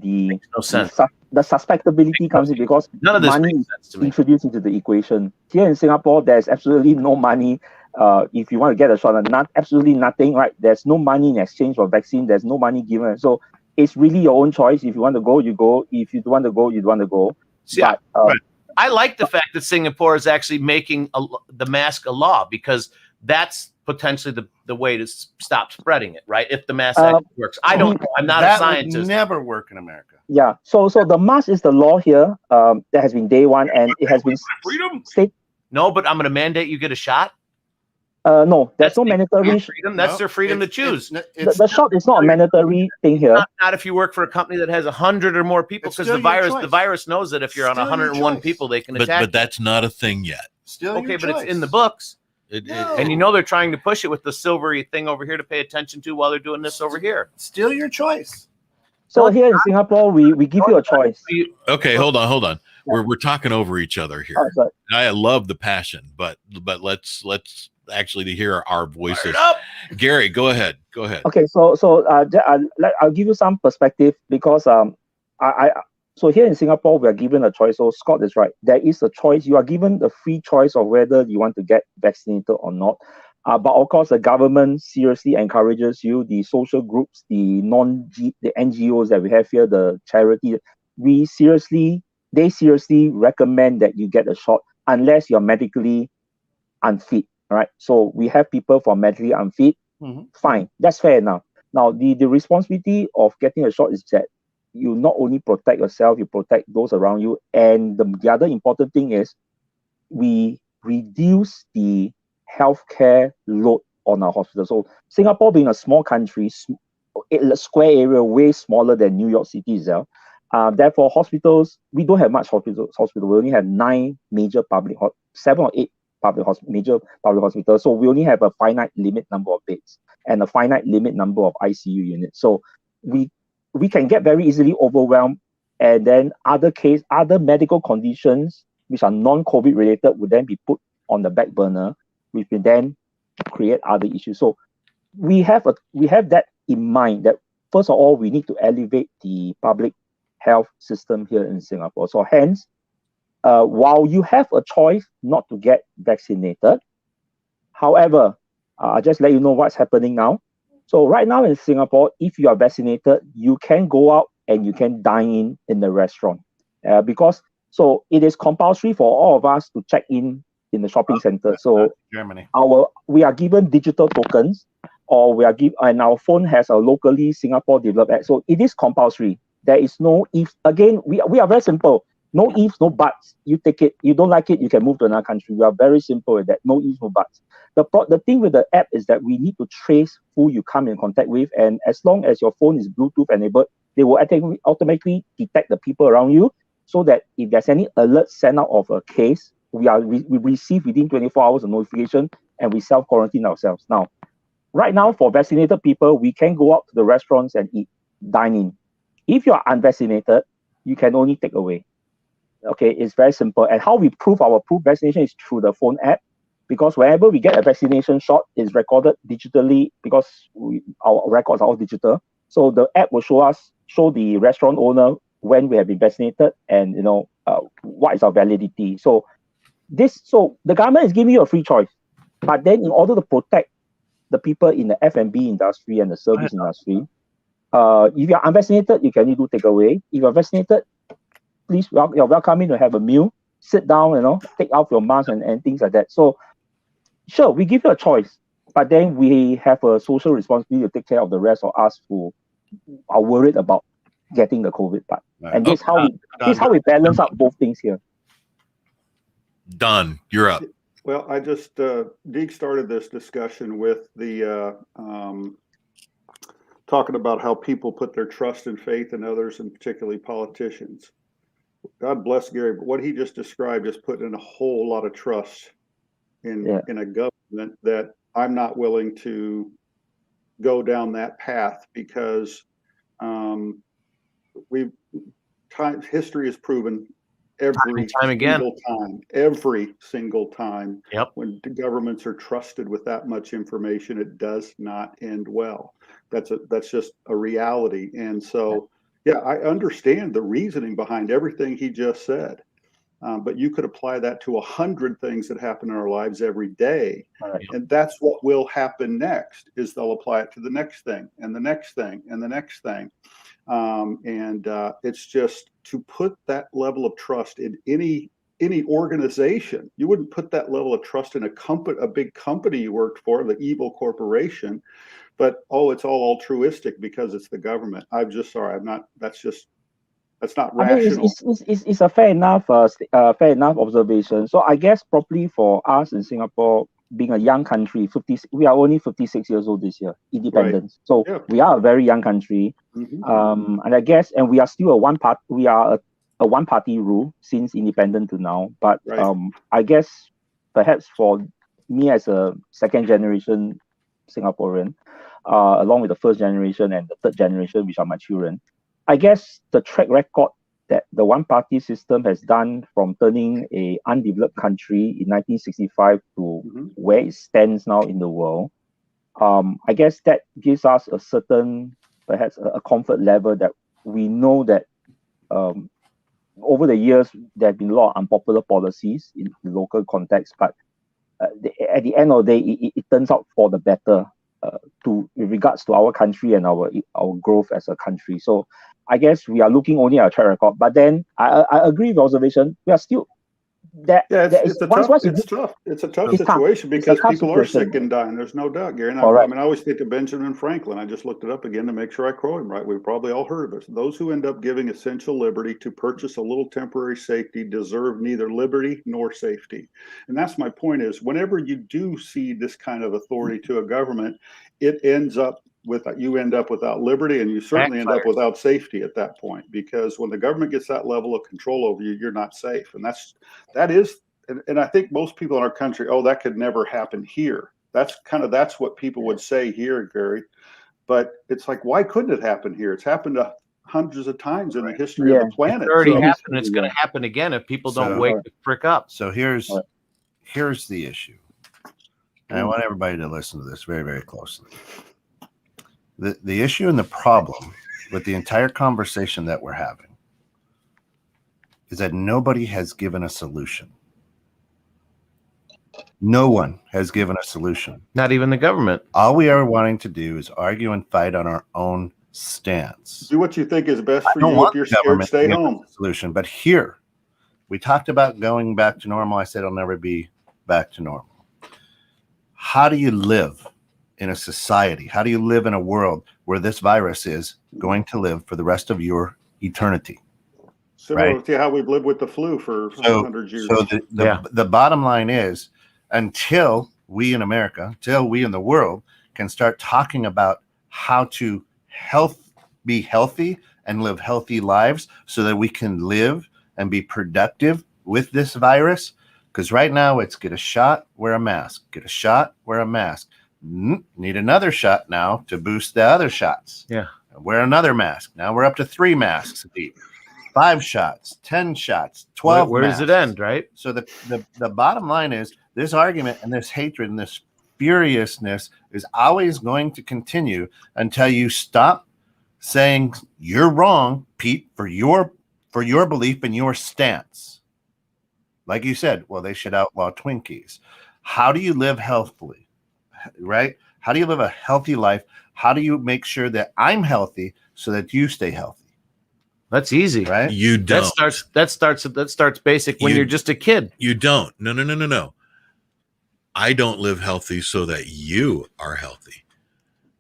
the sense. the suspectability comes in, because None of this money makes is sense to me. introduced into the equation. Here in Singapore, there's absolutely no money. If you want to get a shot, absolutely nothing. Right? There's no money in exchange for vaccine. There's no money given. So it's really your own choice. If you want to go, you go. If you don't want to go, you don't want to go. See, But I like the fact that Singapore is actually making the mask a law, because that's potentially the way to stop spreading it, right? If the mask actually works. I don't know. I'm not a scientist. Would never work in America. Yeah. So the mask is the law here. That has been day one, and it has been freedom. No, but I'm going to mandate you get a shot. No, there's That's no mandatory. Freedom. That's their freedom to choose. The shot is not a mandatory thing here. Not if you work for a company that has 100 or more people, because the virus knows that if you're on 101 people, they can attack. But that's not a thing yet. Okay, but it's in the books. And you know they're trying to push it with the silvery thing over here to pay attention to while they're doing this over here. Still your choice. So here in Singapore, we give you a choice. Okay, hold on. We're talking over each other here. Oh, I love the passion, but let's actually to hear our voices. Gary, go ahead. Okay, so I'll give you some perspective, because so here in Singapore we are given a choice. So Scott is right. There is a choice. You are given the free choice of whether you want to get vaccinated or not. But of course, the government seriously encourages you. The social groups, the NGOs that we have here, the charity, they seriously recommend that you get a shot unless you're medically unfit. Right? So we have people for medically unfit. Fine, that's fair enough. Now, the responsibility of getting a shot is that you not only protect yourself, you protect those around you. And the other important thing is we reduce the healthcare load on our hospitals. So Singapore being a small country, a square area way smaller than New York City itself. Therefore, hospitals, we don't have much hospitals. We only have 9 major 7 or 8 major public hospitals. So we only have a finite limit number of beds and a finite limit number of ICU units. So we can get very easily overwhelmed, and then other medical conditions which are non-COVID related would then be put on the back burner, which will then create other issues. So we have that in mind, that first of all we need to elevate the public health system here in Singapore. So hence, while you have a choice not to get vaccinated, however, I'll just let you know what's happening now. So right now in Singapore, if you are vaccinated, you can go out and you can dine in the restaurant, because so it is compulsory for all of us to check in the shopping center. So Germany, we are given digital tokens, or and our phone has a locally Singapore developed app. So it is compulsory. There is no if. Again, we are very simple. No ifs, no buts. You take it. You don't like it, you can move to another country. We are very simple with that. No ifs, no buts. The thing with the app is that we need to trace who you come in contact with, and as long as your phone is Bluetooth enabled, they will automatically detect the people around you, so that if there's any alert sent out of a case, we receive within 24 hours a notification, and we self-quarantine ourselves. Now, right now, for vaccinated people, we can go out to the restaurants and eat, dine in. If you are unvaccinated, you can only take away. Okay, it's very simple. And how we prove our vaccination is through the phone app, because whenever we get a vaccination shot, it's recorded digitally, because our records are all digital. So the app will show the restaurant owner when we have been vaccinated, and what is our validity. So the government is giving you a free choice, but then in order to protect the people in the F&B industry and the service industry, if you're unvaccinated, you can only do takeaway. If you're vaccinated, please, you're welcome in to have a meal, sit down, take off your mask and things like that. So, sure, we give you a choice, but then we have a social responsibility to take care of the rest of us who are worried about getting the COVID part. Right. And this is how we balance out both things here. Don, you're up. Well, I just Deke started this discussion with the talking about how people put their trust and faith in others, and particularly politicians. God bless Gary, but what he just described is putting in a whole lot of trust in a government that I'm not willing to go down that path, because history has proven every time again. single time. Yep. When the governments are trusted with that much information, it does not end well. That's just a reality. And so, yeah, I understand the reasoning behind everything he just said. But you could apply that to 100 things that happen in our lives every day. Right. And that's what will happen next, is they'll apply it to the next thing and the next thing and the next thing. It's just to put that level of trust in any organization. You wouldn't put that level of trust in a big company you worked for, the evil corporation, but, it's all altruistic because it's the government. I'm just sorry. That's not rational. It's a fair enough observation. So I guess probably for us in Singapore, being a young country, we are only 56 years old this year, independence. Right. So we are a very young country, and I guess, and we are still a one party rule since independent to now. But I guess perhaps for me as a second generation Singaporean, along with the first generation and the third generation, which are my children, I guess the track record that the one-party system has done from turning a undeveloped country in 1965 to where it stands now in the world, I guess that gives us a certain, perhaps a comfort level that we know that over the years, there have been a lot of unpopular policies in the local context, but at the end of the day, it turns out for the better with regards to our country and our growth as a country. So I guess we are looking only at a track record, but then I agree with the observation. We are still it's tough. It's a tough situation because people are sick and dying. There's no doubt, Gary. I mean, I always think of Benjamin Franklin. I just looked it up again to make sure I quote him right. We've probably all heard of it. Those who end up giving essential liberty to purchase a little temporary safety deserve neither liberty nor safety. And that's my point, is whenever you do see this kind of authority to a government, you end up without liberty, and you certainly end up without safety at that point, because when the government gets that level of control over you, you're not safe. And and I think most people in our country, that could never happen here. That's what people would say here, Gary. But it's like, why couldn't it happen here? It's happened hundreds of times in the history of the planet. It's already happened. It's going to happen again if people don't wake the frick up. So here's the issue. And I want everybody to listen to this very, very closely. The issue and the problem with the entire conversation that we're having is that nobody has given a solution. No one has given a solution. Not even the government. All we are wanting to do is argue and fight on our own stance. Do what you think is best for you. If you're scared, stay home. Solution. But here, we talked about going back to normal. I said I'll never be back to normal. How do you live in a society? How do you live in a world where this virus is going to live for the rest of your eternity? Similar to how we've lived with the flu for 100 years. So the bottom line is, until we in America, until we in the world can start talking about how to be healthy and live healthy lives so that we can live and be productive with this virus. Because right now it's get a shot, wear a mask, get a shot, wear a mask. Need another shot now to boost the other shots. Yeah. Wear another mask. Now we're up to 3 masks deep. 5 shots, 10 shots, 12 Where does it end, right? So the bottom line is this argument and this hatred and this furiousness is always going to continue until you stop saying you're wrong, Pete, for your belief and your stance. Like you said, well, they should outlaw Twinkies. How do you live healthily, right? How do you live a healthy life? How do you make sure that I'm healthy so that you stay healthy? That's easy, right? You don't. That starts basic when you're just a kid. You don't. No. I don't live healthy so that you are healthy.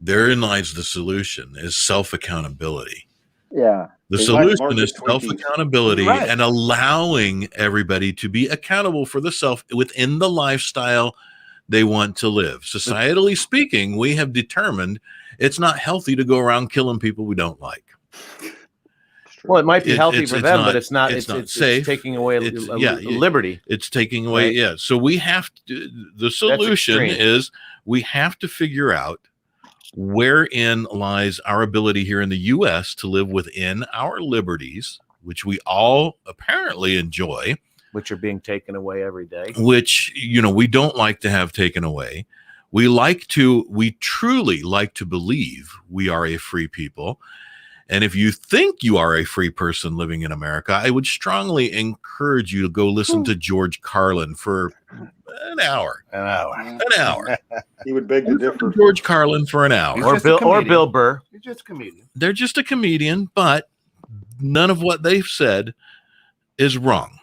Therein lies the solution: is self-accountability. Yeah. The solution is self-accountability and allowing everybody to be accountable for the self within the lifestyle they want to live. Societally speaking, we have determined it's not healthy to go around killing people we don't like. Well, it might be healthy for them, but it's not safe. It's taking away liberty. It's taking away, right? So we have to, the solution is we have to figure out wherein lies our ability here in the U.S. to live within our liberties which we all apparently enjoy, which are being taken away every day, which, we don't like to have taken away. We truly like to believe we are a free people. And if you think you are a free person living in America, I would strongly encourage you to go listen to George Carlin for an hour. He would beg to differ. George Carlin for an hour. Or Bill Burr. He's just a comedian. They're just a comedian, but none of what they've said is wrong.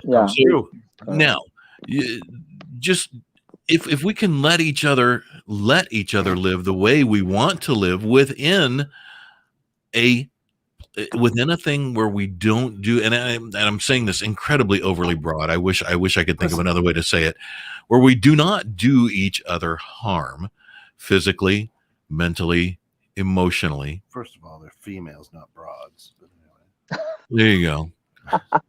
Yeah. So, now, just if we can let each other live the way we want to live within a thing where we don't do, and I'm saying this incredibly overly broad. I wish I could think of another way to say it, where we do not do each other harm physically, mentally, emotionally. First of all, they're females, not broads. But anyway. There you go.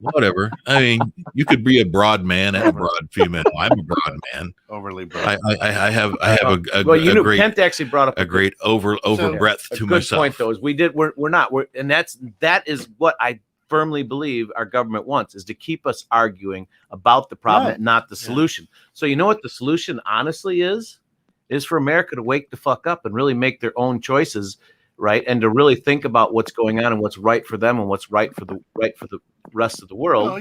Whatever. I mean, you could be a broad man and a broad female. I'm a broad man. Overly broad. I have a great. Kent actually brought up a great over breadth to good myself. Point though is we're not, and that is what I firmly believe our government wants, is to keep us arguing about the problem, Right. not the solution. So you know what the solution honestly is for America to wake the fuck up and really make their own choices. Right, and to really think about what's going on and what's right for them and what's right for the rest of the world,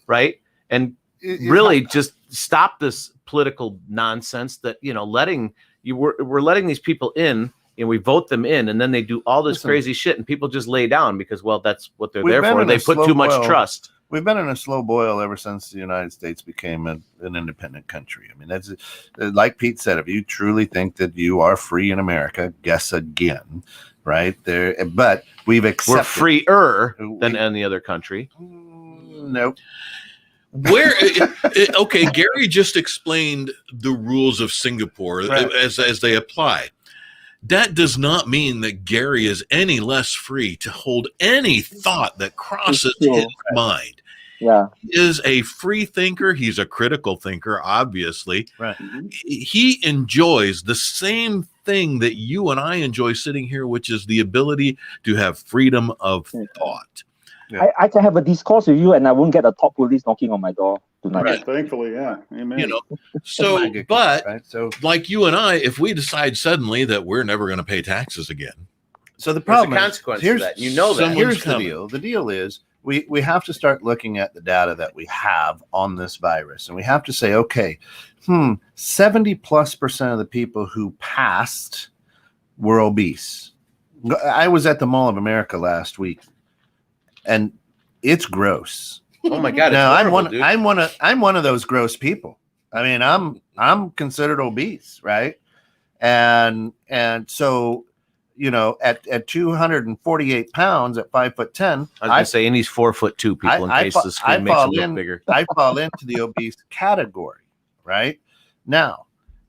right? And really just stop this political nonsense that we're letting these people in, and we vote them in, and then they do all this crazy shit, and people just lay down because, well, that's what they're there for. They put too much trust. We've been in a slow boil ever since the United States became an independent country. I mean, that's like Pete said. If you truly think that you are free in America, guess again, right there. But we've accepted we're freer than any other country. Nope. Where okay, Gary just explained the rules of Singapore as they apply. That does not mean that Gary is any less free to hold any thought that crosses his mind. Yeah. He is a free thinker. He's a critical thinker, obviously. Right. He enjoys the same thing that you and I enjoy sitting here, which is the ability to have freedom of thought. Yeah. I can have a discourse with you and I won't get a top police knocking on my door tonight. Right. Thankfully, yeah. Amen. So, but right? So, like you and I, if we decide suddenly that we're never going to pay taxes again. So the problem There's a consequence to that. You know that. Here's the coming. deal. The deal is we have to start looking at the data that we have on this virus. And we have to say, okay, 70+% of the people who passed were obese. I was at the Mall of America last week. And it's gross. Oh my God! Now I'm one of those gross people. I mean, I'm considered obese, right? And so, at 248 pounds at 5'10", I was gonna say, and he's 4'2" people in case the screen makes him look bigger. I fall into the obese category, right? Now,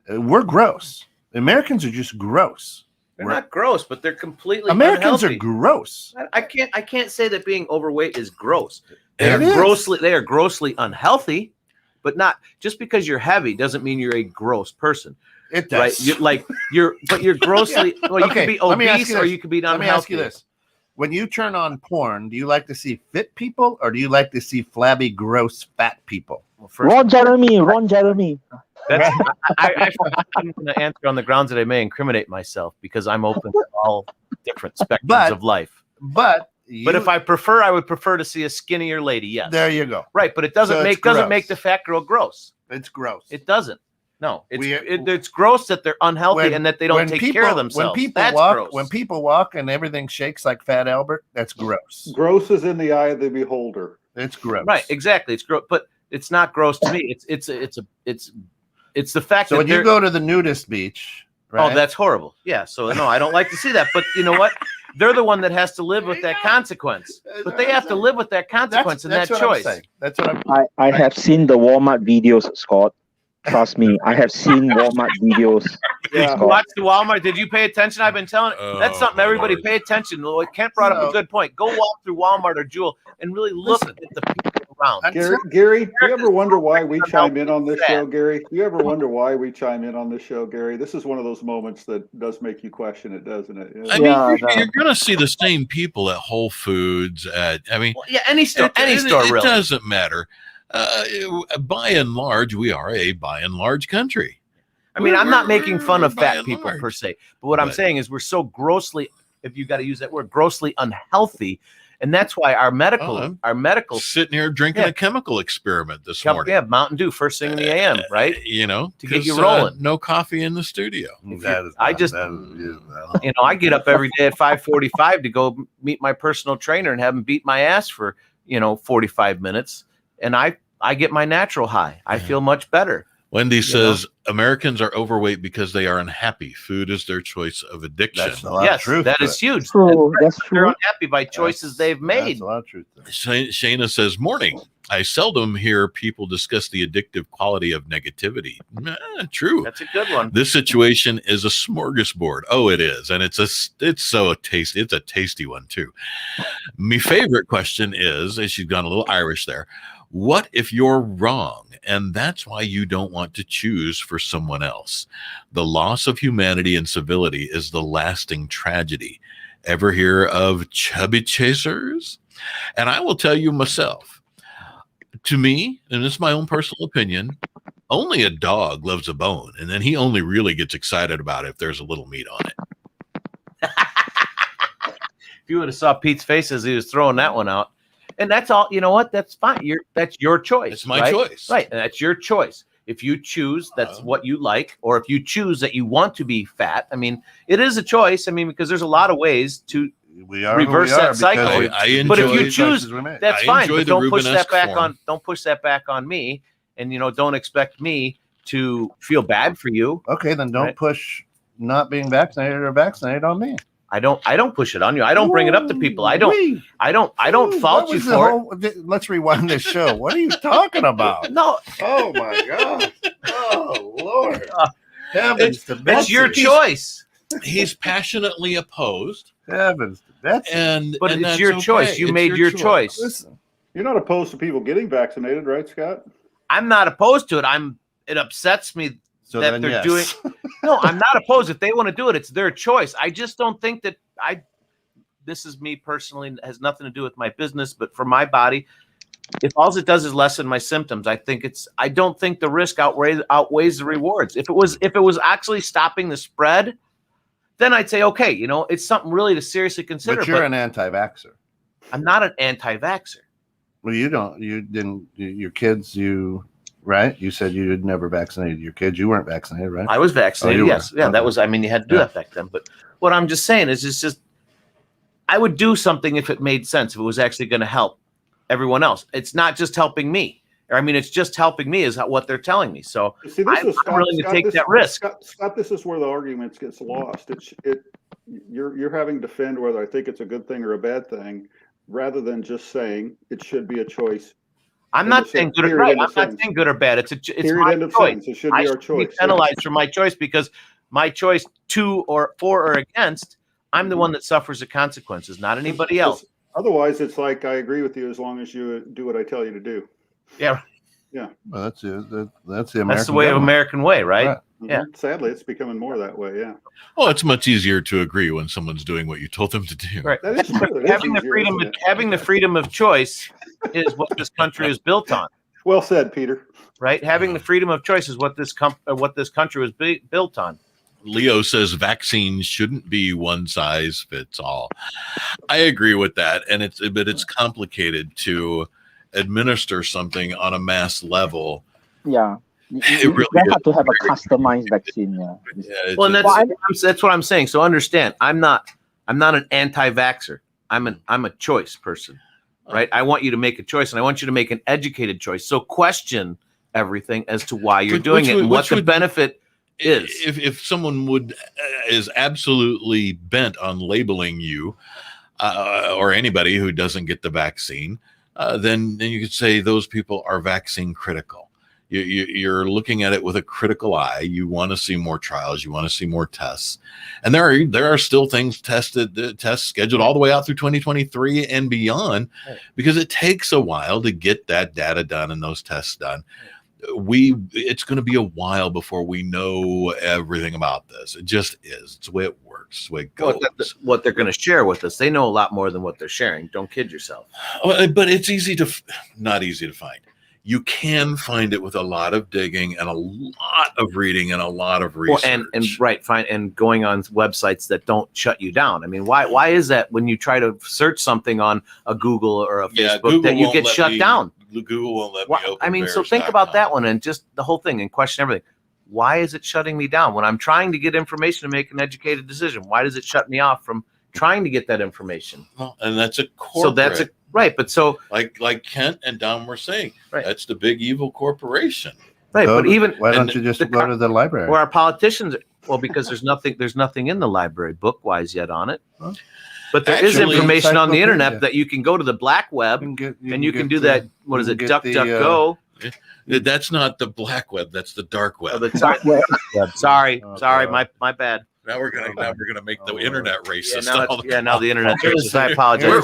we're gross. Americans are just gross. They're not gross, but they're completely Americans unhealthy. are gross. I can't say that being overweight is gross. They are grossly unhealthy, but not just because you're heavy doesn't mean you're a gross person. It does. Right? But you're grossly well, you could be obese or you could be unhealthy. Let me ask you this. When you turn on porn, do you like to see fit people or do you like to see flabby, gross, fat people? Well, first, Ron Jeremy. That's, I'm going to answer on the grounds that I may incriminate myself because I'm open to all different spectrums of life. But if I prefer, I would prefer to see a skinnier lady. Yes. There you go. Right, but it doesn't make the fat girl gross. It's gross. It doesn't. No, it's gross that they're unhealthy and that they don't take care of themselves. When people walk and everything shakes like Fat Albert, that's gross. Gross is in the eye of the beholder. It's gross. Right, exactly. It's gross, but it's not gross to me. It's the fact that when you go to the nudist beach, right? Oh, that's horrible. Yeah. So no, I don't like to see that. But you know what? They're the one that has to live with that consequence. But they have to live with that consequence and that choice. That's what I have seen the Walmart videos, Scott. Trust me, I have seen Walmart videos. Yeah. Watch the Walmart. Did you pay attention? I've been telling that's something everybody pay attention. Kent brought up a good point. Go walk through Walmart or Jewel and really look at the people around. Gary, do you ever wonder why we chime in on this show, Gary? Do you ever wonder why we chime in on this show, Gary? This is one of those moments that does make you question it, doesn't it? I mean, you're going to see the same people at Whole Foods. Any store, it really. Doesn't matter. By and large, we are a by and large country. I mean, I'm not making fun of fat people per se, but what I'm saying is we're so grossly, if you got to use that word, grossly unhealthy. And that's why our medical sitting here drinking a chemical experiment this morning. Yeah, Mountain Dew first thing in the AM, right? To get you rolling. No coffee in the studio. I get up every day at 5:45 to go meet my personal trainer and have him beat my ass for 45 minutes, and I get my natural high. I feel much better. Wendy says Americans are overweight because they are unhappy. Food is their choice of addiction. That's a lot of truth. That is huge. That's true. They're unhappy by choices they've made. That's a lot of truth. Shayna says, morning. I seldom hear people discuss the addictive quality of negativity. True. That's a good one. This situation is a smorgasbord. Oh, it is. And it's so tasty. It's a tasty one too. My favorite question is, and she's gone a little Irish there, what if you're wrong? And that's why you don't want to choose for someone else. The loss of humanity and civility is the lasting tragedy. Ever hear of chubby chasers? And I will tell you myself, to me, and this is my own personal opinion, only a dog loves a bone. And then he only really gets excited about it if there's a little meat on it. If you would have saw Pete's face as he was throwing that one out. And that's all, you know what? That's fine. That's your choice. It's my choice. Right. And that's your choice. If you choose, that's what you like. Or if you choose that you want to be fat, I mean, it is a choice. I mean, because there's a lot of ways to reverse that cycle. But if you choose, that's fine. But don't push that back on me. And, don't expect me to feel bad for you. Okay, then don't push not being vaccinated or vaccinated on me. I don't push it on you. I don't bring it up to people. I don't fault you for it. Let's rewind this show. What are you talking about? No. Oh my God. Oh Lord. Heavens to Betsy. It's your choice. He's passionately opposed. Heavens to Betsy. But it's your choice. You made your choice. Listen, you're not opposed to people getting vaccinated, right, Scott? I'm not opposed to it. It upsets me that they're doing. No, I'm not opposed. If they want to do it, it's their choice. I just don't think that this is me personally, has nothing to do with my business, but for my body, if all it does is lessen my symptoms, I don't think the risk outweighs the rewards. If it was actually stopping the spread, then I'd say, okay, it's something really to seriously consider. But you're an anti-vaxxer. I'm not an anti-vaxxer. Well, your kids, right? You said you had never vaccinated your kids. You weren't vaccinated, right? I was vaccinated, yes. Yeah, okay. That was, you had to do that back then. But what I'm just saying is it's just, I would do something if it made sense, if it was actually going to help everyone else. It's not just helping me. It's just helping me is what they're telling me. So I'm willing to take that risk. Scott, this is where the arguments gets lost. You're having to defend whether I think it's a good thing or a bad thing, rather than just saying it should be a choice. I'm not saying good or right. I'm not saying good or bad. It's my choice. It should be our choice. Be penalized for my choice because my choice for or against, I'm the one that suffers the consequences, not anybody else. Otherwise, it's like I agree with you as long as you do what I tell you to do. Yeah. Yeah. Well, that's the American. That's the way of American way, right? Yeah. Sadly, it's becoming more that way. Yeah. Well, it's much easier to agree when someone's doing what you told them to do. Right. That is true. Having the freedom of choice is what this country is built on. Well said, Peter. Right. Having the freedom of choice is what this country was built on. Leo says vaccines shouldn't be one size fits all. I agree with that, but it's complicated to administer something on a mass level. Yeah. It really you have to have a customized vaccine. Yeah. Well, that's what I'm saying. So understand, I'm not an anti-vaxxer. I'm a choice person, right? I want you to make a choice, and I want you to make an educated choice. So question everything as to why you're doing it and what the benefit is. If someone is absolutely bent on labeling you or anybody who doesn't get the vaccine, then you could say those people are vaccine critical. You're looking at it with a critical eye. You want to see more trials. You want to see more tests, and there are still tests scheduled all the way out through 2023 and beyond, because it takes a while to get that data done and those tests done. It's going to be a while before we know everything about this. It just is. It's the way it works. It's the way it goes. What they're going to share with us, they know a lot more than what they're sharing. Don't kid yourself. But it's not easy to find. You can find it with a lot of digging and a lot of reading and a lot of research. And going on websites that don't shut you down. I mean, why is that when you try to search something on a Google or a Facebook that you get shut down? Google won't let me open. I mean, so think about that one and just the whole thing and question everything. Why is it shutting me down when I'm trying to get information to make an educated decision? Why does it shut me off from trying to get that information? Well, and that's a corporate. Right, but so like Kent and Don were saying, that's the big evil corporation. Right, but why don't you just go to the library? Or our politicians? Well, because there's nothing in the library book wise yet on it. Huh? But there is information on the internet that you can go to the black web and you can do that. What is it? DuckDuckGo. That's not the black web. That's the dark web. The dark web. Sorry, my bad. Now we're gonna make the internet racist. Now the internet's racist. I apologize.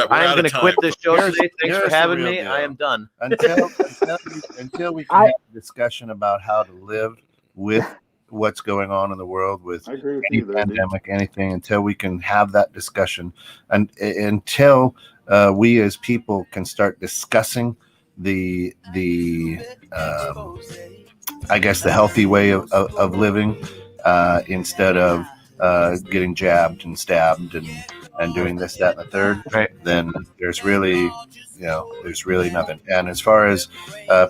I am gonna quit this show today. Thanks for having me. I am done. Until we can have a discussion about how to live with what's going on in the world with any pandemic, anything, until we can have that discussion, and until we as people can start discussing the I guess the healthy way of living, instead of getting jabbed and stabbed and doing this, that, and the third, then there's really nothing. And as far as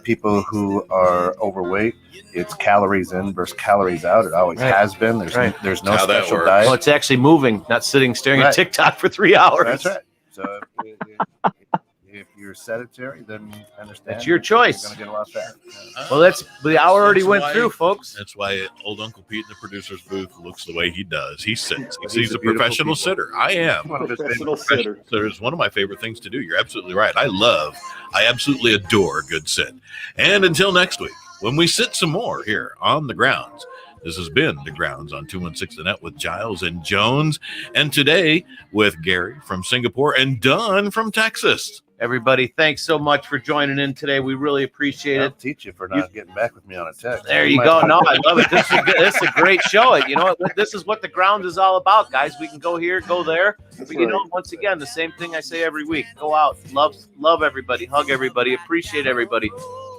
people who are overweight, it's calories in versus calories out. It always has been. There's no special diet. Well, it's actually moving, not sitting staring at TikTok for 3 hours. That's right. So if you're sedentary, then understand. It's your choice. You're going to get a lot fat. Well, the hour already went through, folks. That's why old Uncle Pete in the producer's booth looks the way he does. He sits. He's a professional sitter. I am. Professional sitter. So it's one of my favorite things to do. You're absolutely right. I absolutely adore a good sit. And until next week, when we sit some more here on the grounds, this has been The Grounds on 216 The Net with Giles and Jones. And today with Gary from Singapore and Don from Texas. Everybody, thanks so much for joining in today. We really appreciate it. I'll teach you for not getting back with me on a text. There you go. No, I love it. This is a great show. You know what? This is what The Grounds is all about, guys. We can go here, go there. But, once again, the same thing I say every week. Go out, love everybody, hug everybody, appreciate everybody.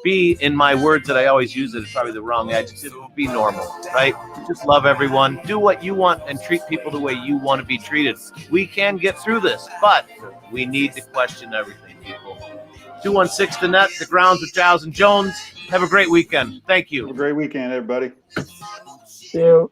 Be, in my words that I always use, it's probably the wrong adjective, be normal, right? Just love everyone. Do what you want and treat people the way you want to be treated. We can get through this, but we need to question everything, people. 216 The Net, The Grounds with Giles and Jones. Have a great weekend. Thank you. Have a great weekend, everybody. See you.